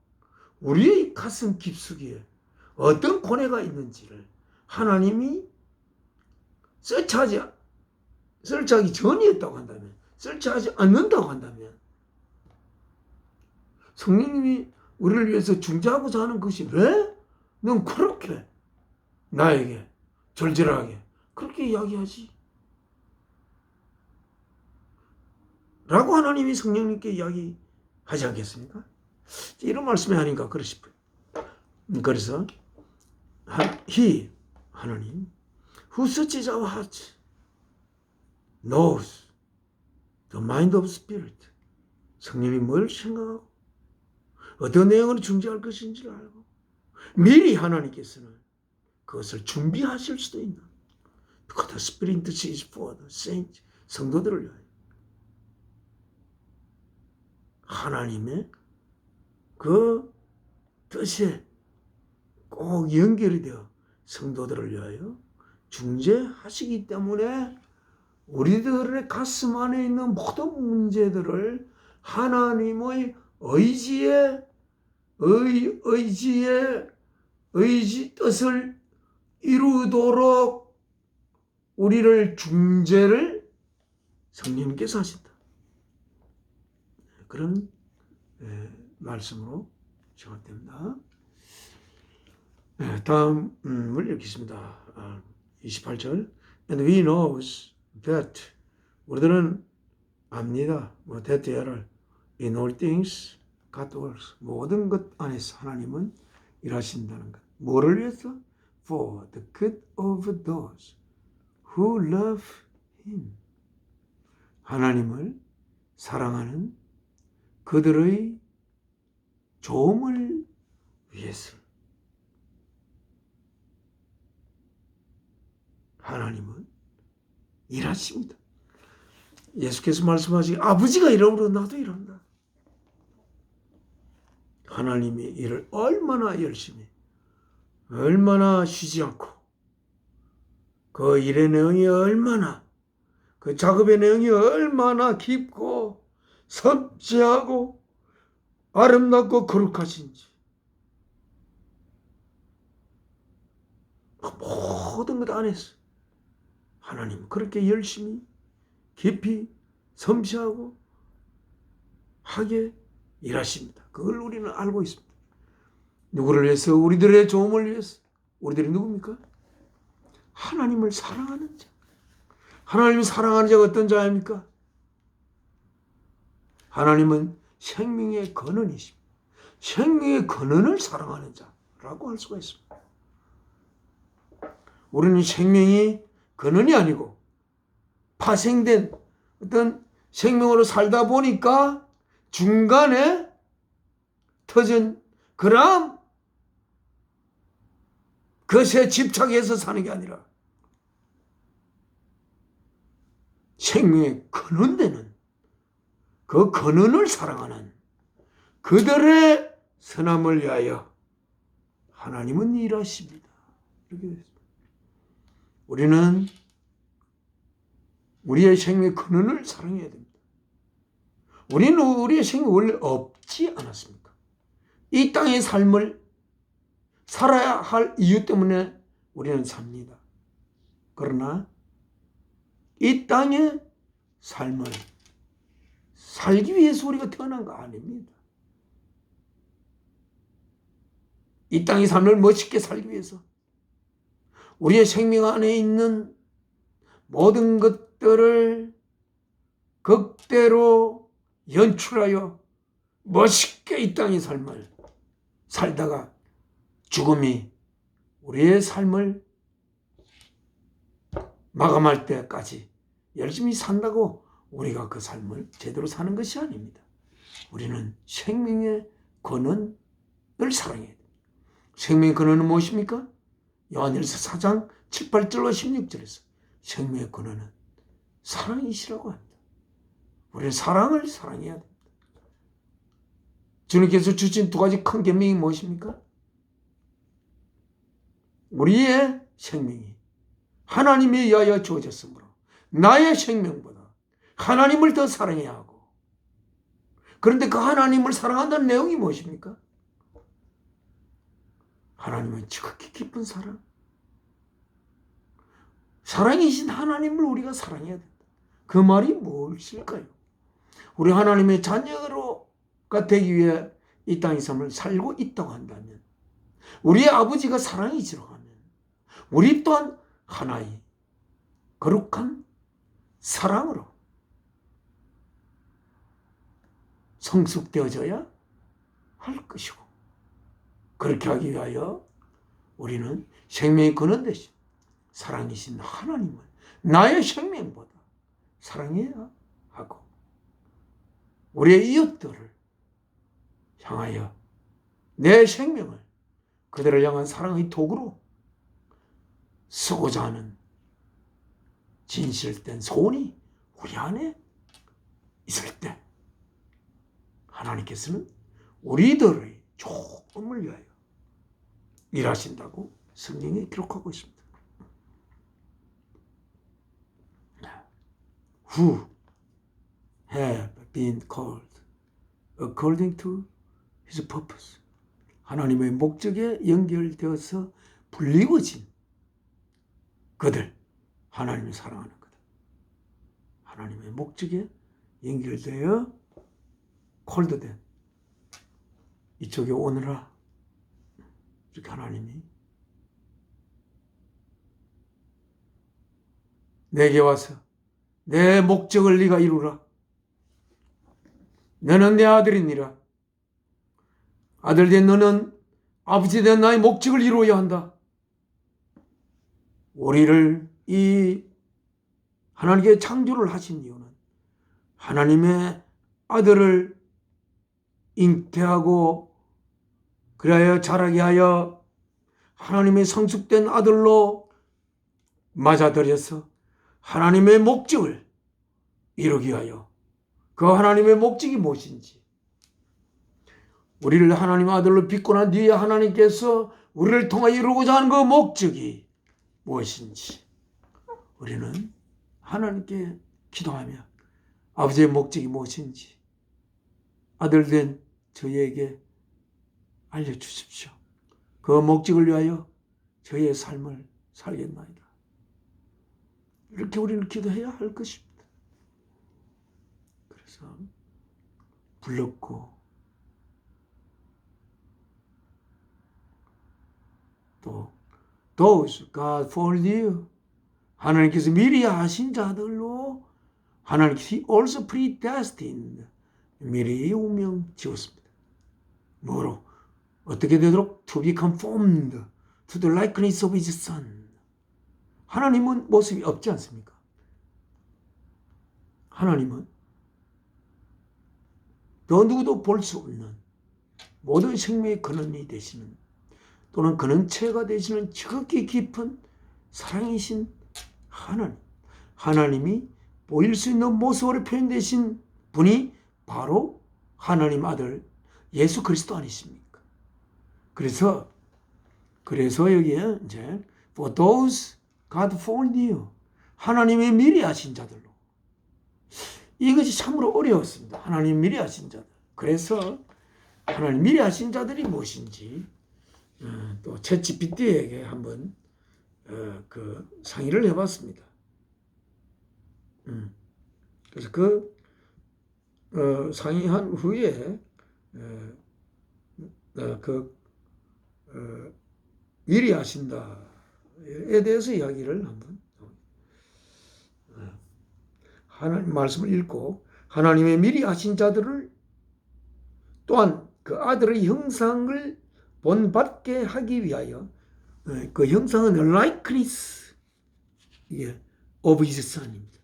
우리의 가슴 깊숙이에 어떤 고뇌가 있는지를 하나님이 설치하기 전이었다고 한다면, 설치하지 않는다고 한다면, 성령님이 우리를 위해서 중재하고자 하는 것이 왜 넌 그렇게 나에게 절절하게 그렇게 이야기하지? 라고 하나님이 성령님께 이야기하지 않겠습니까? 이런 말씀이 아닌가 그러 싶어요. 그래서 하나님 who searches our hearts knows the mind of spirit. 성령이 뭘 생각하고 어떤 내용으로 중재할 것인지를 알고 미리 하나님께서는 그것을 준비하실 수도 있는, because the Spirit intercedes for the saints. 성도들을 위하여 하나님의 그 뜻에 꼭 연결이 되어 성도들을 위하여 중재하시기 때문에 우리들의 가슴 안에 있는 모든 문제들을 하나님의 의지 뜻을 이루도록 우리를 중재를 성령님께서 하신다. 그런 말씀으로 시작됩니다. 다음을 읽겠습니다. 28절. And we knows that, 우리들은 압니다. that in all things God works. 모든 것 안에서 하나님은 일하신다는 것. 뭐를 위해서? For the good of those who love Him. 하나님을 사랑하는 그들의 좋음을 위해서 하나님은 일하십니다. 예수께서 말씀하시기 아버지가 이러므로 나도 이런다. 하나님이 일을 얼마나 열심히, 얼마나 쉬지 않고, 그 일의 내용이 얼마나, 그 작업의 내용이 얼마나 깊고 섬세하고 아름답고 거룩하신지 모든 것 안에서 하나님 그렇게 열심히 깊이 섬세하고 하게 일하십니다. 그걸 우리는 알고 있습니다. 누구를 위해서? 우리들의 도움을 위해서. 우리들이 누굽니까? 하나님을 사랑하는 자. 하나님을 사랑하는 자가 어떤 자입니까? 하나님은 생명의 근원이십니다. 생명의 근원을 사랑하는 자라고 할 수가 있습니다. 우리는 생명이 근원이 아니고 파생된 어떤 생명으로 살다 보니까 중간에 터진 그런 것에 집착해서 사는 게 아니라 생명의 근원되는 그 근원을 사랑하는 그들의 선함을 위하여 하나님은 일하십니다. 이렇게 됐습니다. 우리는 우리의 생명의 근원을 사랑해야 됩니다. 우리는 우리의 생명이 원래 없지 않았습니까? 이 땅의 삶을 살아야 할 이유 때문에 우리는 삽니다. 그러나 이 땅의 삶을 살기 위해서 우리가 태어난 거 아닙니다. 이 땅의 삶을 멋있게 살기 위해서 우리의 생명 안에 있는 모든 것들을 극대로 연출하여 멋있게 이 땅의 삶을 살다가 죽음이 우리의 삶을 마감할 때까지 열심히 산다고 우리가 그 삶을 제대로 사는 것이 아닙니다. 우리는 생명의 근원을 사랑해야 됩니다. 생명의 근원은 무엇입니까? 요한일서 4장 7, 8절과 16절에서 생명의 근원은 사랑이시라고 합니다. 우리는 사랑을 사랑해야 됩니다. 주님께서 주신 두 가지 큰 계명이 무엇입니까? 우리의 생명이 하나님에 의하여 주어졌으므로 나의 생명보다 하나님을 더 사랑해야 하고, 그런데 그 하나님을 사랑한다는 내용이 무엇입니까? 하나님은 지극히 깊은 사랑, 사랑이신 하나님을 우리가 사랑해야 된다. 그 말이 무엇일까요? 우리 하나님의 자녀가 되기 위해 이 땅의 삶을 살고 있다고 한다면, 우리의 아버지가 사랑이시라고 하면 우리 또한 하나의 거룩한 사랑으로 성숙되어져야 할 것이고, 그렇게 하기 위하여 우리는 생명의 근원 되신 사랑이신 하나님을 나의 생명보다 사랑해야 하고, 우리의 이웃들을 향하여 내 생명을 그들을 향한 사랑의 도구로 쓰고자 하는 진실된 소원이 우리 안에 있을 때 하나님께서는 우리들의 좋음을 위하여 일하신다고 성경에 기록하고 있습니다. Who have been called according to his purpose. 하나님의 목적에 연결되어서 불리워진 그들, 하나님을 사랑하는 그들, 하나님의 목적에 연결되어 콜드된 이쪽에 오너라, 이렇게 하나님이 내게 와서 내 목적을 네가 이루라. 너는 내 아들이니라. 아들 된 너는 아버지 된 나의 목적을 이루어야 한다. 우리를 이 하나님께 창조를 하신 이유는 하나님의 아들을 잉태하고 그리하여 자라게 하여 하나님의 성숙된 아들로 맞아들여서 하나님의 목적을 이루기 위하여, 그 하나님의 목적이 무엇인지, 우리를 하나님의 아들로 빚고 난 뒤에 하나님께서 우리를 통하여 이루고자 하는 그 목적이 무엇인지 우리는 하나님께 기도하며 아버지의 목적이 무엇인지 아들 된 저희에게 알려주십시오. 그 목적을 위하여 저희의 삶을 살겠나이다. 이렇게 우리는 기도해야 할 것입니다. 그래서 불렀고 또 those God foreknew 하나님께서 미리 아신 자들로 하나님께서 also predestined 미리 운명 지었습니다. 뭐로? 어떻게 되도록? To be conformed to the likeness of his son. 하나님은 모습이 없지 않습니까? 하나님은 더 누구도 볼 수 없는 모든 생명의 근원이 되시는 또는 근원체가 되시는 지극히 깊은 사랑이신 하나님. 하나님이 보일 수 있는 모습으로 표현되신 분이 바로 하나님 아들 예수 그리스도 아니십니까? 그래서 여기에 이제 for those God foreknew 하나님의 미리 아신 자들로 이것이 참으로 어려웠습니다. 하나님 미리 아신 자들. 그래서 하나님 미리 아신 자들이 무엇인지 또 챗GPT에게 한번 그 상의를 해봤습니다. 그래서 상의한 후에 미리 아신다에 대해서 이야기를 한번 하나님 말씀을 읽고 하나님의 미리 아신 자들을 또한 그 아들의 형상을 본받게 하기 위하여 그 형상은 likeness of his son입니다.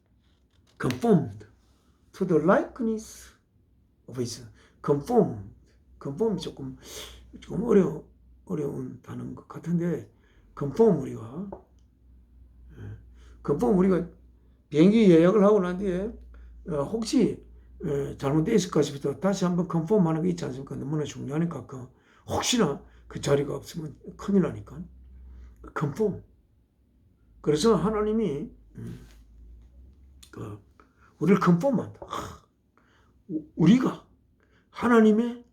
conformed to the likeness of his son. conform 조금 어려운 단어인 것 같은데 conform 우리가 비행기 예약을 하고 난 뒤에 혹시 잘못되어 있을까 싶어서 다시 한번 컨펌 하는 게 있지 않습니까? 너무나 중요하니까 혹시나 그 자리가 없으면 큰일 나니까 컨펌. 그래서 하나님이 우리를 컨펌한다. 우리가 하나님의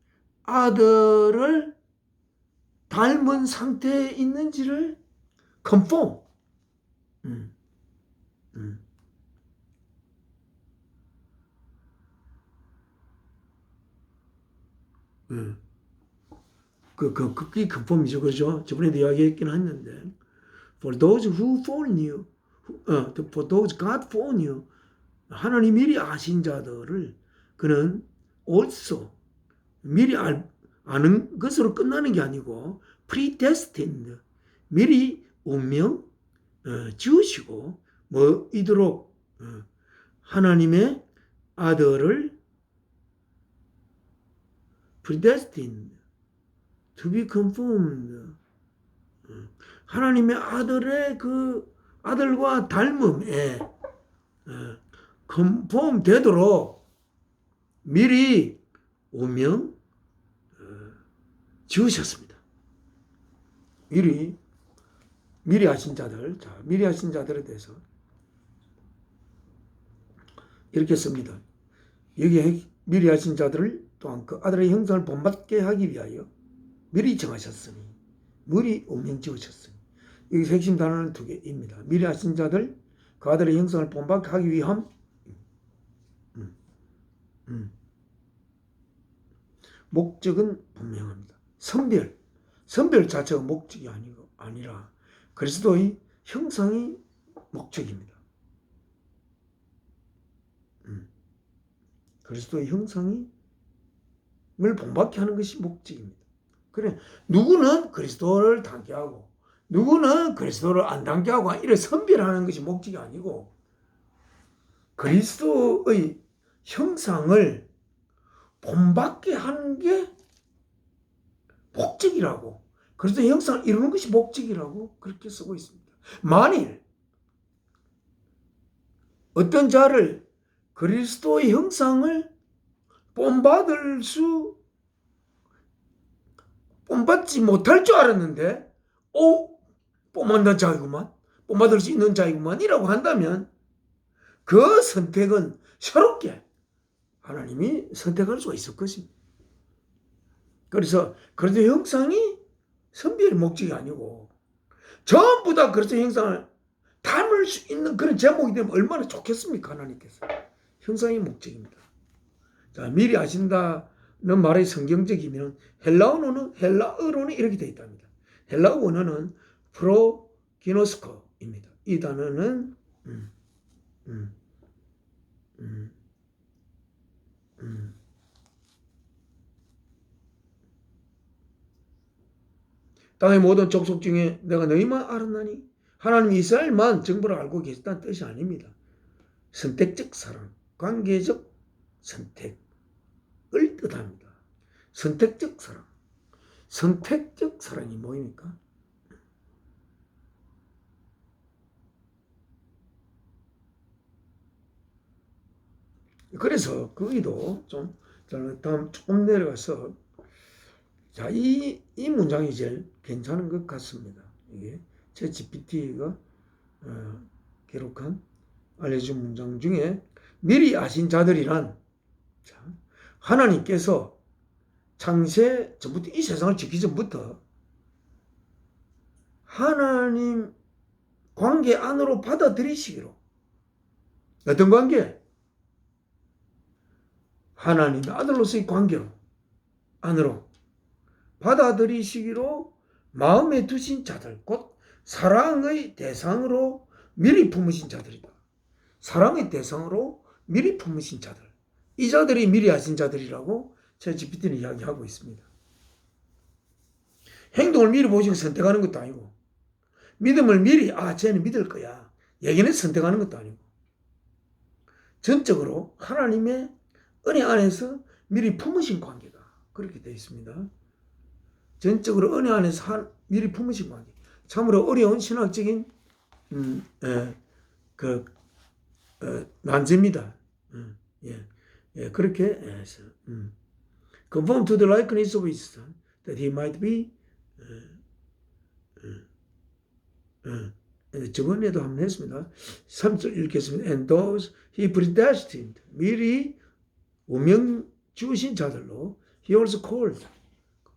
아들을 닮은 상태에 있는지를 컨펌. 그게 컨펌이죠. 그렇죠? 저번에도 이야기했긴 했는데 for those who foreknew for those God foreknew 하나님 미리 아신 자들을 그는 also 미리 아는 것으로 끝나는 게 아니고 predestined 미리 운명 지으시고 뭐 이도록 하나님의 아들을 predestined to be conformed 하나님의 아들의 그 아들과 닮음에 conform 되도록 미리 운명 지으셨습니다. 미리 하신 자들, 미리 하신 자들에 대해서 이렇게 씁니다. 여기 미리 하신 자들을 또한 그 아들의 형상을 본받게 하기 위하여 미리 정하셨으니 미리 운명 지으셨으니 여기 핵심 단어는 두 개입니다. 미리 하신 자들 그 아들의 형상을 본받게 하기 위함 목적은 분명합니다. 선별 자체가 목적이 아니라 그리스도의 형상이 목적입니다. 그리스도의 형상을 본받게 하는 것이 목적입니다. 그래 누구는 그리스도를 닮게 하고 누구는 그리스도를 안 닮게 하고 이렇게 선별하는 것이 목적이 아니고 그리스도의 형상을 본받게 하는 게 목적이라고 그리스도의 형상을 이루는 것이 목적이라고 그렇게 쓰고 있습니다. 만일 어떤 자를 그리스도의 형상을 본받지 못할 줄 알았는데 본받는 자이구만 본받을 수 있는 자이구만 이라고 한다면 그 선택은 새롭게 하나님이 선택할 수가 있을 것입니다. 그래서 그리스도 형상이 선비의 목적이 아니고 전부 다 그리스도 형상을 담을 수 있는 그런 제목이 되면 얼마나 좋겠습니까? 하나님께서. 형상이 목적입니다. 자, 미리 아신다는 말의 성경적이면 헬라어로는 이렇게 되어 있답니다. 헬라어 원어는 프로기노스코입니다. 이 단어는 땅의 모든 족속 중에 내가 너희만 알았나니 하나님이 이스라엘만 정보를 알고 계셨다는 뜻이 아닙니다. 선택적 사랑, 관계적 선택을 뜻합니다. 선택적 사랑. 선택적 사랑이 뭐입니까? 그래서 거기도 좀 다음 조금 내려가서 자, 이 문장이 제일 괜찮은 것 같습니다. 이게 챗GPT가 기록한 알려준 문장 중에 미리 아신 자들이란 하나님께서 창세 전부터 이 세상을 짓기 전부터 하나님 관계 안으로 받아들이시기로 어떤 관계? 하나님의 아들로서의 관계로 안으로 받아들이시기로 마음에 두신 자들 곧 사랑의 대상으로 미리 품으신 자들이다. 사랑의 대상으로 미리 품으신 자들. 이 자들이 미리 하신 자들이라고 챗GPT는 이야기하고 있습니다. 행동을 미리 보시고 선택하는 것도 아니고 믿음을 미리 쟤는 믿을 거야 얘기는 선택하는 것도 아니고 전적으로 하나님의 은혜 안에서 미리 품으신 관계다. 그렇게 되어 있습니다. 전적으로 은혜 안에서 미리 품으신 관계. 참으로 어려운 신학적인 난제입니다. 그렇게 해서 conform to the likeness of his son that he might be 저번에도 한번 했습니다. 3절 읽겠습니다. And those he predestined 미리 운명 주신 자들로 he also called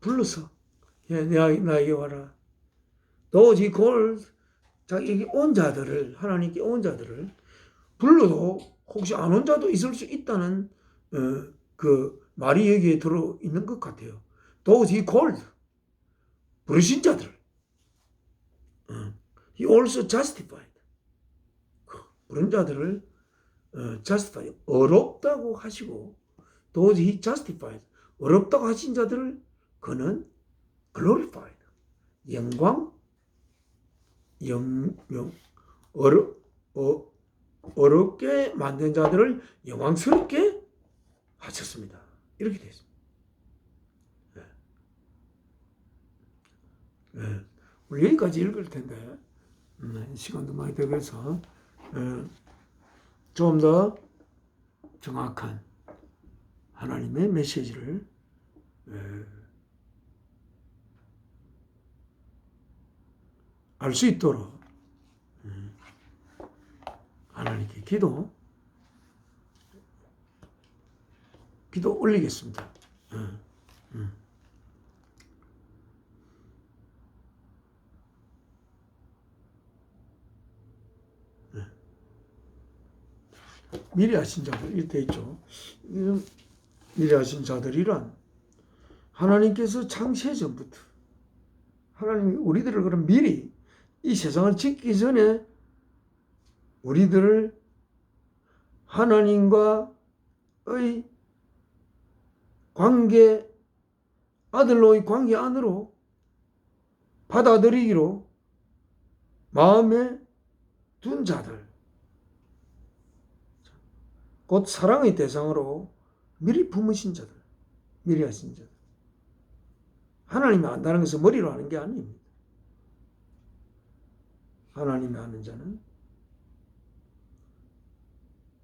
불러서 나에게 와라. those he called 자기에게 온 자들을 하나님께 온 자들을 불러도 혹시 안 온 자도 있을 수 있다는 그 말이 여기에 들어 있는 것 같아요. those he called 부르신 자들 he also justified 부른 자들을 justify 어렵다고 하시고 those he justified 어렵다고 하신 자들을 그는 glorified 어렵게 만든 자들을 영광스럽게 하셨습니다. 이렇게 되어 있습니다. 우리 여기까지 읽을 텐데 시간도 많이 되면서 좀 더 정확한 하나님의 메시지를 알 수 있도록 하나님께 기도 올리겠습니다. 미리 하신 자들 이렇게 있죠. 미리 하신 자들이란 하나님께서 창세 전부터 하나님이 우리들을 그럼 미리 이 세상을 짓기 전에 우리들을 하나님과의 관계 아들로의 관계 안으로 받아들이기로 마음에 둔 자들 곧 사랑의 대상으로 미리 품으신 자들 미리 하신 자들 하나님이 안다는 것은 머리로 하는 게 아닙니다. 하나님이 아는 자는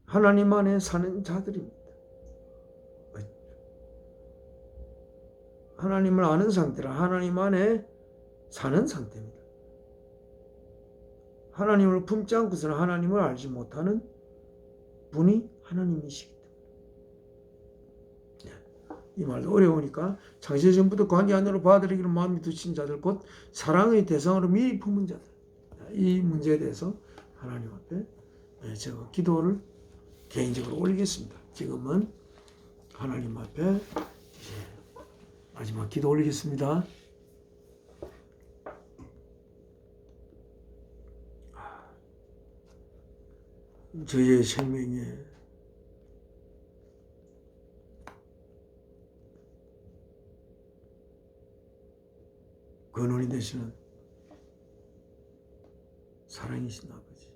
하나님 안에 사는 자들입니다. 하나님을 아는 상태라 하나님 안에 사는 상태입니다. 하나님을 품지 않고서는 하나님을 알지 못하는 분이 하나님이시기 때문에 이 말도 어려우니까 창세 전부터 관계 안으로 받아들이기를 마음에 두신 자들 곧 사랑의 대상으로 미리 품은 자들, 이 문제에 대해서 하나님 앞에 제가 기도를 개인적으로 올리겠습니다. 지금은 하나님 앞에 이제 마지막 기도 올리겠습니다. 저희의 생명에 근원이 되시는 사랑이신 아버지,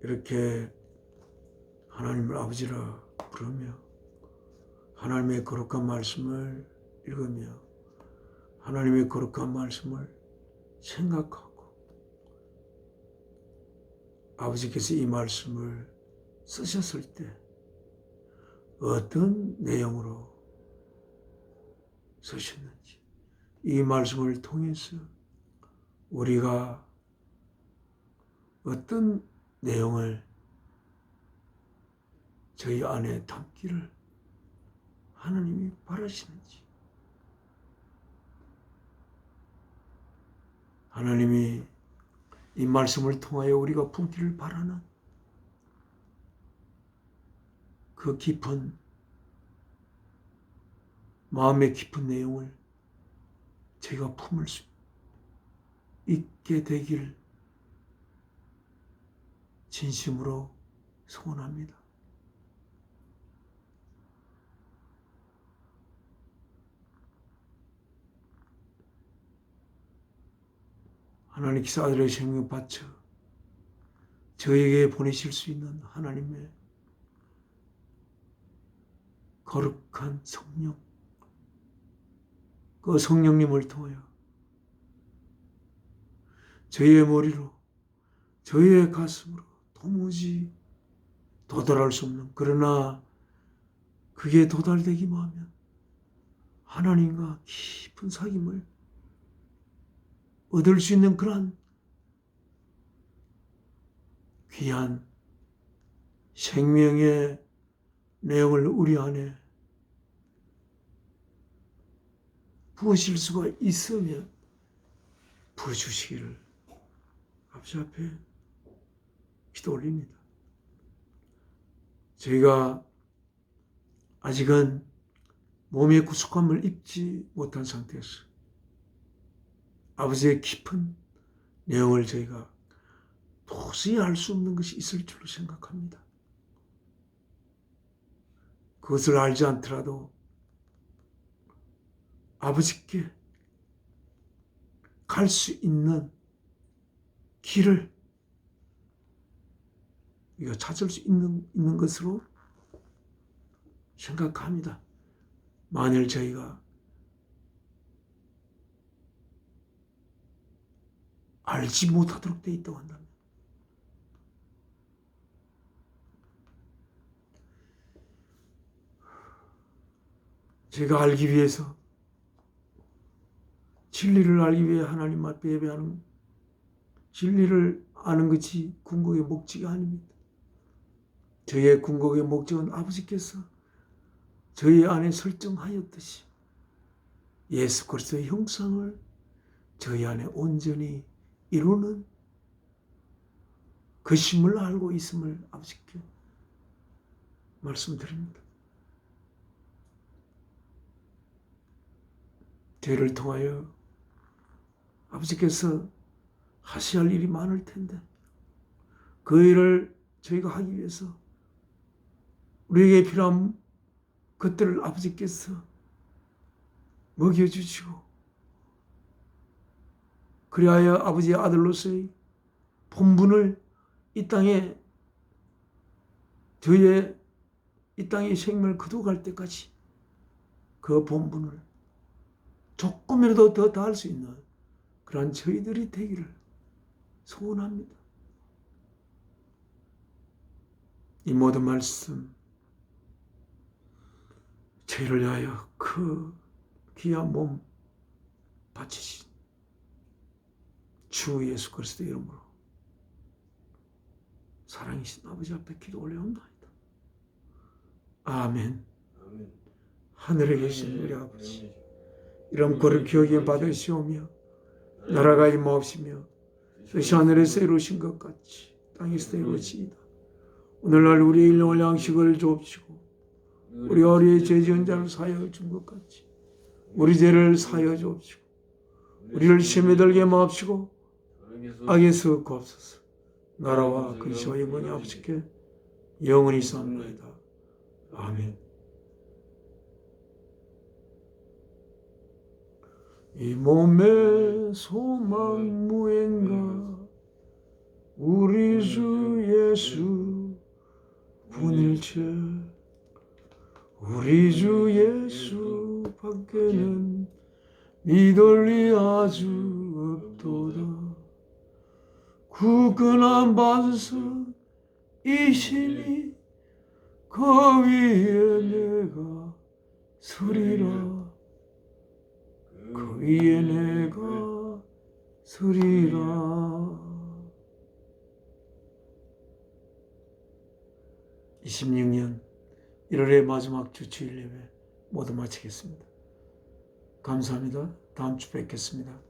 이렇게 하나님을 아버지라 부르며 하나님의 거룩한 말씀을 읽으며 하나님의 거룩한 말씀을 생각하고 아버지께서 이 말씀을 쓰셨을 때 어떤 내용으로 쓰셨는지 이 말씀을 통해서 우리가 어떤 내용을 저희 안에 담기를 하나님이 바라시는지 하나님이 이 말씀을 통하여 우리가 품기를 바라는 그 깊은 마음의 깊은 내용을 제가 품을 수 있게 되길 진심으로 소원합니다. 하나님께서 아들의 생명을 바쳐 저에게 보내실 수 있는 하나님의 거룩한 성령, 그 성령님을 통하여 저희의 머리로, 저희의 가슴으로 도무지 도달할 수 없는, 그러나 그게 도달되기만 하면 하나님과 깊은 사귐을 얻을 수 있는 그러한 귀한 생명의 내용을 우리 안에 부으실 수가 있으면 부어주시기를 아버지 앞에 기도 올립니다. 저희가 아직은 몸의 구속함을 입지 못한 상태에서 아버지의 깊은 내용을 저희가 도저히 알 수 없는 것이 있을 줄로 생각합니다. 그것을 알지 않더라도 아버지께 갈 수 있는 길을 우리가 찾을 수 있는 것으로 생각합니다. 만일 저희가 알지 못하도록 되어 있다고 한다면 제가 알기 위해서 진리를 알기 위해 하나님 앞에 예배하는 진리를 아는 것이 궁극의 목적이 아닙니다. 저희의 궁극의 목적은 아버지께서 저희 안에 설정하였듯이 예수 그리스도의 형상을 저희 안에 온전히 이루는 그 심을 알고 있음을 아버지께 말씀드립니다. 저희를 통하여 아버지께서 하셔야 할 일이 많을 텐데 그 일을 저희가 하기 위해서 우리에게 필요한 것들을 아버지께서 먹여주시고 그리하여 아버지의 아들로서의 본분을 이 땅에 저희의 이 땅의 생명을 거두어갈 때까지 그 본분을 조금이라도 더 다할 수 있는 그러한 저희들이 되기를 소원합니다. 이 모든 말씀 저희를 위하여 그 귀한 몸 바치신 주 예수 그리스도 이름으로 사랑이신 아버지 앞에 기도 올려옵나이다. 아멘. 아멘. 하늘에 계신 우리 아버지, 이런 거룩 기억에 받으시오며 나라가 임하옵시며 뜻이 하늘에서 이루어진 것 같이 땅에서도 이루어지이다. 오늘날 우리의 일용할 양식을 주옵시고 우리 어리의 죄 지은 자를 사하여 준 것 같이 우리 죄를 사하여 주옵시고 우리를 시험에 들게 마옵시고 악에서 구하옵소서. 나라와 근시와 영광이 아버지께 영원히 있사옵나이다. 아멘. 이 몸의 소망 무엔가 우리 주 예수 분일체 우리 주 예수 밖에는 믿을 리 아주 없도다. 굳건한 반석이시니 그 위에 내가 서리라. 그 위에 내가 서리라. 26년 1월의 마지막 주 주일 예배 모두 마치겠습니다. 감사합니다. 다음 주 뵙겠습니다.